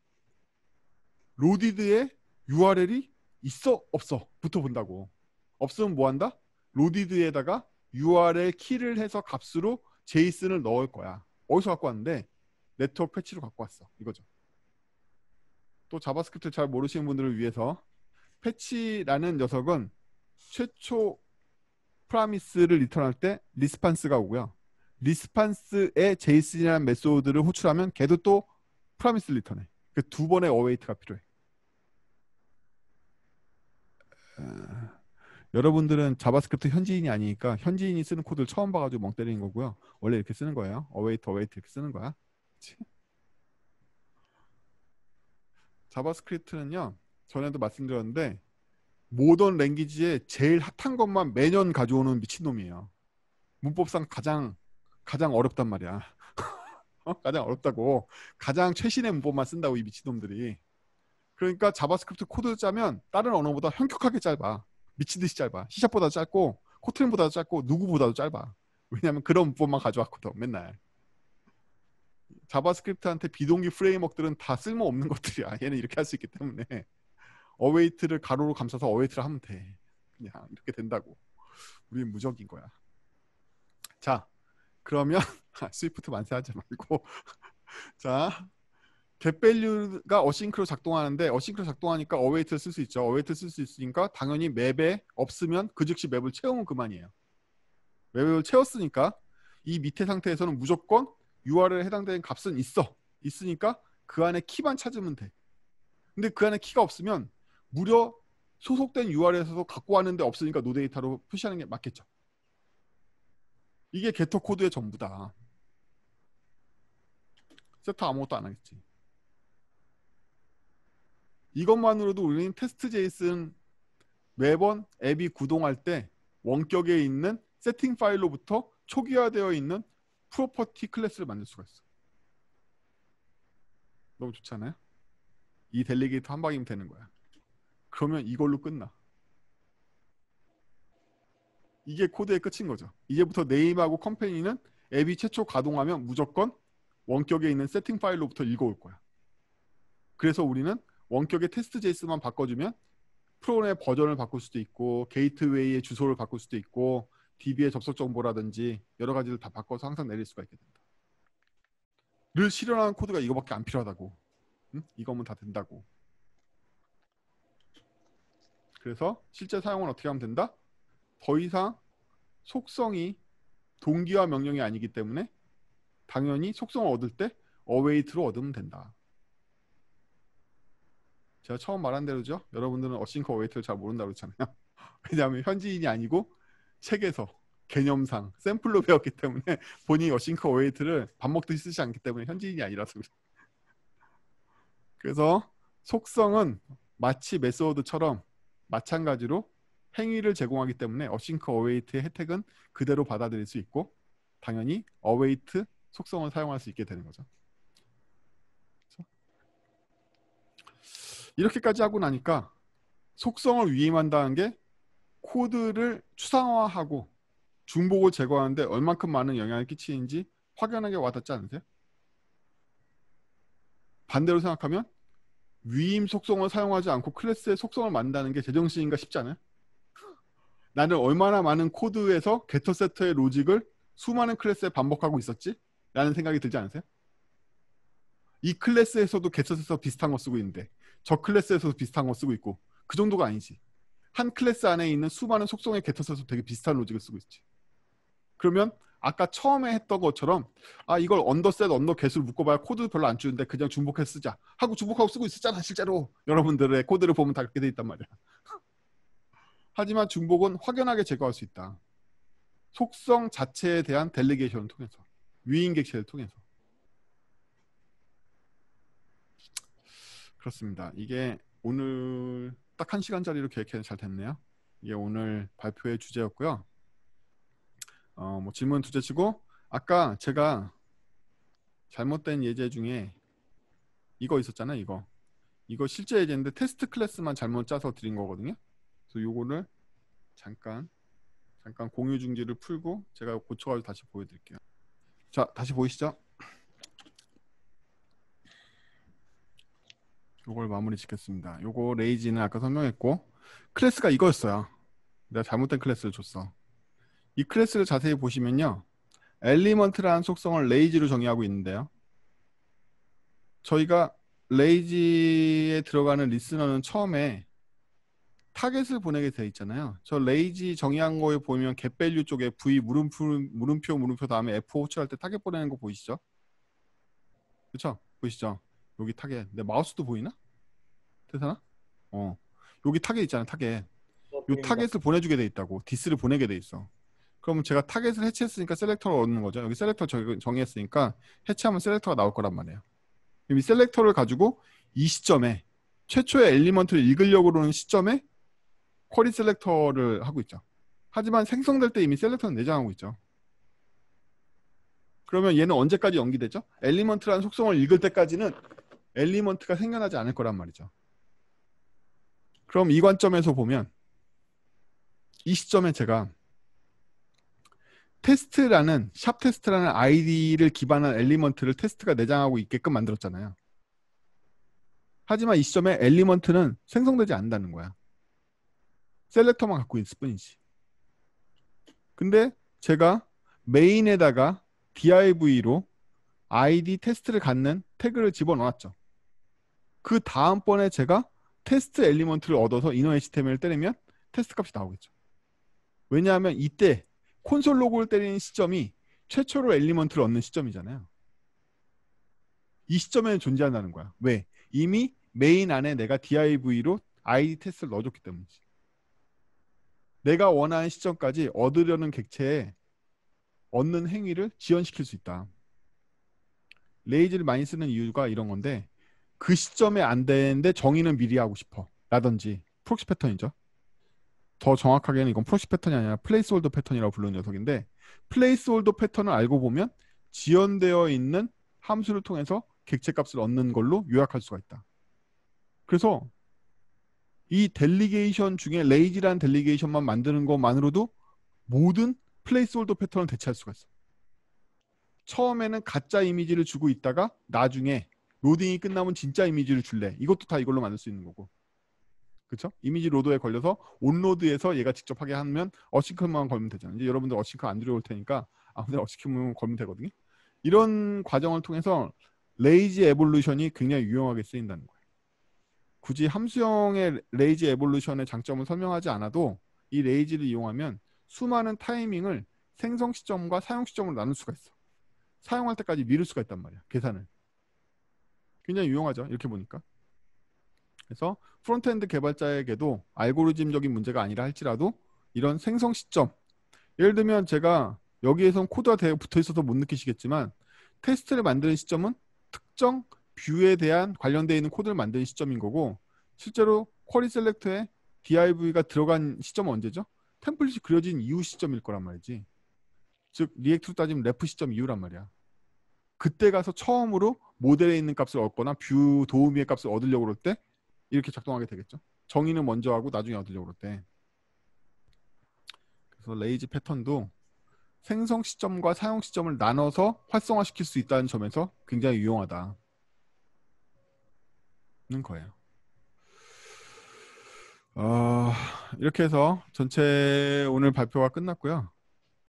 로디드에 URL이 있어 없어 부터 본다고. 없으면 뭐 한다? 로디드에다가 URL 키를 해서 값으로 제이슨을 넣을 거야. 어디서 갖고 왔는데 네트워크 패치로 갖고 왔어. 이거죠. 또 자바스크립트 잘 모르시는 분들을 위해서 패치라는 녀석은 최초 프라미스를 리턴할 때 리스판스가 오고요. 리스판스에 제이슨이라는 메소드를 호출하면 걔도 또 프라미스를 리턴해. 그 두 번의 어웨이트가 필요해. 여러분들은 자바스크립트 현지인이 아니니까 현지인이 쓰는 코드를 처음 봐가지고 멍 때리는 거고요. 원래 이렇게 쓰는 거예요. 어웨이트 이렇게 쓰는 거야. 자바스크립트는요. 전에도 말씀드렸는데 모던 랭귀지에 제일 핫한 것만 매년 가져오는 미친놈이에요. 문법상 가장 어렵단 말이야. 가장 어렵다고. 가장 최신의 문법만 쓴다고 이 미친놈들이. 그러니까 자바스크립트 코드 짜면 다른 언어보다 현격하게 짧아. 미친 듯이 짧아. C샵보다 짧고 코트린보다도 짧고 누구보다도 짧아. 왜냐하면 그런 문법만 가져왔거든 맨날. 자바스크립트한테 비동기 프레임워크들은 다 쓸모없는 것들이야. 얘는 이렇게 할 수 있기 때문에 어웨이트를 가로로 감싸서 어웨이트를 하면 돼. 그냥 이렇게 된다고. 우리는 무적인 거야. 자, 그러면 스위프트 만세하지 말고 자, getValue가 어싱크로 작동하는데 어싱크로 작동하니까 어웨이트를 쓸 수 있죠. 어웨이트를 쓸 수 있으니까 당연히 맵에 없으면 그 즉시 맵을 채우면 그만이에요. 맵을 채웠으니까 이 밑에 상태에서는 무조건 URL에 해당되는 값은 있으니까 그 안에 키만 찾으면 돼. 근데 그 안에 키가 없으면 무려 소속된 URL에서도 갖고 왔는데 없으니까 노데이터로 표시하는 게 맞겠죠. 이게 게터 코드의 전부다. 세터 아무것도 안 하겠지. 이것만으로도 우리는 테스트 제이슨 매번 앱이 구동할 때 원격에 있는 세팅 파일로부터 초기화되어 있는 프로퍼티 클래스를 만들 수가 있어. 너무 좋지 않아요? 이 델리게이터 한 방이면 되는 거야. 그러면 이걸로 끝나. 이게 코드의 끝인 거죠. 이제부터 네임하고 컴퍼니는 앱이 최초 가동하면 무조건 원격에 있는 세팅 파일로부터 읽어올 거야. 그래서 우리는 원격의 테스트 제이스만 바꿔주면 프로그램의 버전을 바꿀 수도 있고 게이트웨이의 주소를 바꿀 수도 있고 DB의 접속 정보라든지 여러 가지를 다 바꿔서 항상 내릴 수가 있게 된다. 를 실현하는 코드가 이거밖에 안 필요하다고. 응? 이거면 다 된다고. 그래서 실제 사용은 어떻게 하면 된다? 더 이상 속성이 동기화 명령이 아니기 때문에 당연히 속성을 얻을 때 어웨이트로 얻으면 된다. 제가 처음 말한 대로죠. 여러분들은 어싱크 어웨이트를 잘 모른다고 그랬잖아요. 왜냐하면 현지인이 아니고 책에서 개념상 샘플로 배웠기 때문에 본인이 어싱크 어웨이트를 밥 먹듯이 쓰지 않기 때문에 현지인이 아니라서 그래요. 그래서 속성은 마치 메소드처럼 마찬가지로 행위를 제공하기 때문에 어싱크 어웨이트의 혜택은 그대로 받아들일 수 있고 당연히 어웨이트 속성을 사용할 수 있게 되는 거죠. 그렇죠? 이렇게까지 하고 나니까 속성을 위임한다는 게 코드를 추상화하고 중복을 제거하는데 얼만큼 많은 영향을 끼치는지 확연하게 와닿지 않으세요? 반대로 생각하면 위임 속성을 사용하지 않고 클래스의 속성을 만든다는 게 제정신인가 싶지 않아요? 나는 얼마나 많은 코드에서 게터 세터의 로직을 수많은 클래스에 반복하고 있었지? 라는 생각이 들지 않으세요? 이 클래스에서도 게터 세터 비슷한 거 쓰고 있는데 저 클래스에서도 비슷한 거 쓰고 있고 그 정도가 아니지. 한 클래스 안에 있는 수많은 속성의 게터 세터 되게 비슷한 로직을 쓰고 있지. 그러면 아까 처음에 했던 것처럼 아 이걸 언더셋 언더 get을 묶어봐야 코드 별로 안 주는데 그냥 중복해서 쓰자 하고 중복하고 쓰고 있었잖아. 실제로 여러분들의 코드를 보면 다 그렇게 돼 있단 말이야. 하지만 중복은 확연하게 제거할 수 있다. 속성 자체에 대한 델리게이션을 통해서 위임 객체를 통해서 그렇습니다. 이게 오늘 딱 1시간짜리로 계획해서 잘 됐네요. 이게 오늘 발표의 주제였고요. 뭐 질문 두제치고 아까 제가 잘못된 예제 중에 이거 있었잖아요. 이거 실제 예제인데 테스트 클래스만 잘못 짜서 드린 거거든요. 그래서 요거를 잠깐 공유 중지를 풀고 제가 고쳐가지고 다시 보여드릴게요. 자, 다시 보이시죠? 요걸 마무리 짓겠습니다. 요거 레이지는 아까 설명했고 클래스가 이거였어요. 내가 잘못된 클래스를 줬어. 이 클래스를 자세히 보시면요. 엘리먼트라는 속성을 레이지로 정의하고 있는데요. 저희가 레이지에 들어가는 리스너는 처음에 타겟을 보내게 돼 있잖아요. 저 레이지 정의한 거에 보면 getValue 쪽에 V 물음표 다음에 F 호출할 때 타겟 보내는 거 보이시죠? 그렇죠? 보이시죠? 여기 타겟. 내 마우스도 보이나? 되나? 여기 타겟 있잖아요. 타겟. 요 보입니다. 타겟을 보내주게 돼 있다고. 디스를 보내게 돼 있어. 그러면 제가 타겟을 해체했으니까 셀렉터를 얻는 거죠. 여기 셀렉터 정의했으니까 해체하면 셀렉터가 나올 거란 말이에요. 이 셀렉터를 가지고 이 시점에 최초의 엘리먼트를 읽으려고 그러는 시점에 쿼리 셀렉터를 하고 있죠. 하지만 생성될 때 이미 셀렉터는 내장하고 있죠. 그러면 얘는 언제까지 연기되죠? 엘리먼트라는 속성을 읽을 때까지는 엘리먼트가 생겨나지 않을 거란 말이죠. 그럼 이 관점에서 보면 이 시점에 제가 테스트라는 샵 테스트라는 아이디를 기반한 엘리먼트를 테스트가 내장하고 있게끔 만들었잖아요. 하지만 이 시점에 엘리먼트는 생성되지 않는다는 거야. 셀렉터만 갖고 있을 뿐이지. 근데 제가 메인에다가 div로 id 테스트를 갖는 태그를 집어넣었죠. 그 다음번에 제가 테스트 엘리먼트를 얻어서 inner html을 때리면 테스트 값이 나오겠죠. 왜냐하면 이때 콘솔 로그를 때리는 시점이 최초로 엘리먼트를 얻는 시점이잖아요. 이 시점에는 존재한다는 거야. 왜? 이미 메인 안에 내가 div로 id 테스트를 넣어줬기 때문이지. 내가 원하는 시점까지 얻으려는 객체에 얻는 행위를 지연시킬 수 있다. 레이지를 많이 쓰는 이유가 이런 건데 그 시점에 안 되는데 정의는 미리 하고 싶어. 라든지 프록시 패턴이죠. 더 정확하게는 이건 프록시 패턴이 아니라 플레이스홀더 패턴이라고 부르는 녀석인데 플레이스홀더 패턴을 알고 보면 지연되어 있는 함수를 통해서 객체 값을 얻는 걸로 요약할 수가 있다. 그래서 이 델리게이션 중에 레이지라는 델리게이션만 만드는 것만으로도 모든 플레이스홀더 패턴을 대체할 수가 있어. 처음에는 가짜 이미지를 주고 있다가 나중에 로딩이 끝나면 진짜 이미지를 줄래. 이것도 다 이걸로 만들 수 있는 거고. 그렇죠? 이미지 로드에 걸려서 온로드에서 얘가 직접 하게 하면 어싱크만 걸면 되잖아요. 이제 여러분들 어싱크 안 들어올 테니까 아무데나 어싱크만 걸면 되거든요. 이런 과정을 통해서 레이지 에볼루션이 굉장히 유용하게 쓰인다는 거예요. 굳이 함수형의 레이지 에볼루션의 장점을 설명하지 않아도 이 레이지를 이용하면 수많은 타이밍을 생성 시점과 사용 시점으로 나눌 수가 있어. 사용할 때까지 미룰 수가 있단 말이야. 계산을. 굉장히 유용하죠. 이렇게 보니까. 그래서 프론트엔드 개발자에게도 알고리즘적인 문제가 아니라 할지라도 이런 생성 시점. 예를 들면 제가 여기에선 코드가 붙어 있어서 못 느끼시겠지만 테스트를 만드는 시점은 특정 뷰에 대한 관련되어 있는 코드를 만드는 시점인 거고 실제로 쿼리 셀렉터에 div가 들어간 시점은 언제죠? 템플릿이 그려진 이후 시점일 거란 말이지. 즉 리액트로 따지면 레프 시점 이후란 말이야. 그때 가서 처음으로 모델에 있는 값을 얻거나 뷰 도우미의 값을 얻으려고 그럴 때 이렇게 작동하게 되겠죠. 정의는 먼저 하고 나중에 얻으려고 그럴 때. 그래서 레이지 패턴도 생성 시점과 사용 시점을 나눠서 활성화시킬 수 있다는 점에서 굉장히 유용하다는 거예요. 이렇게 해서 전체 오늘 발표가 끝났고요.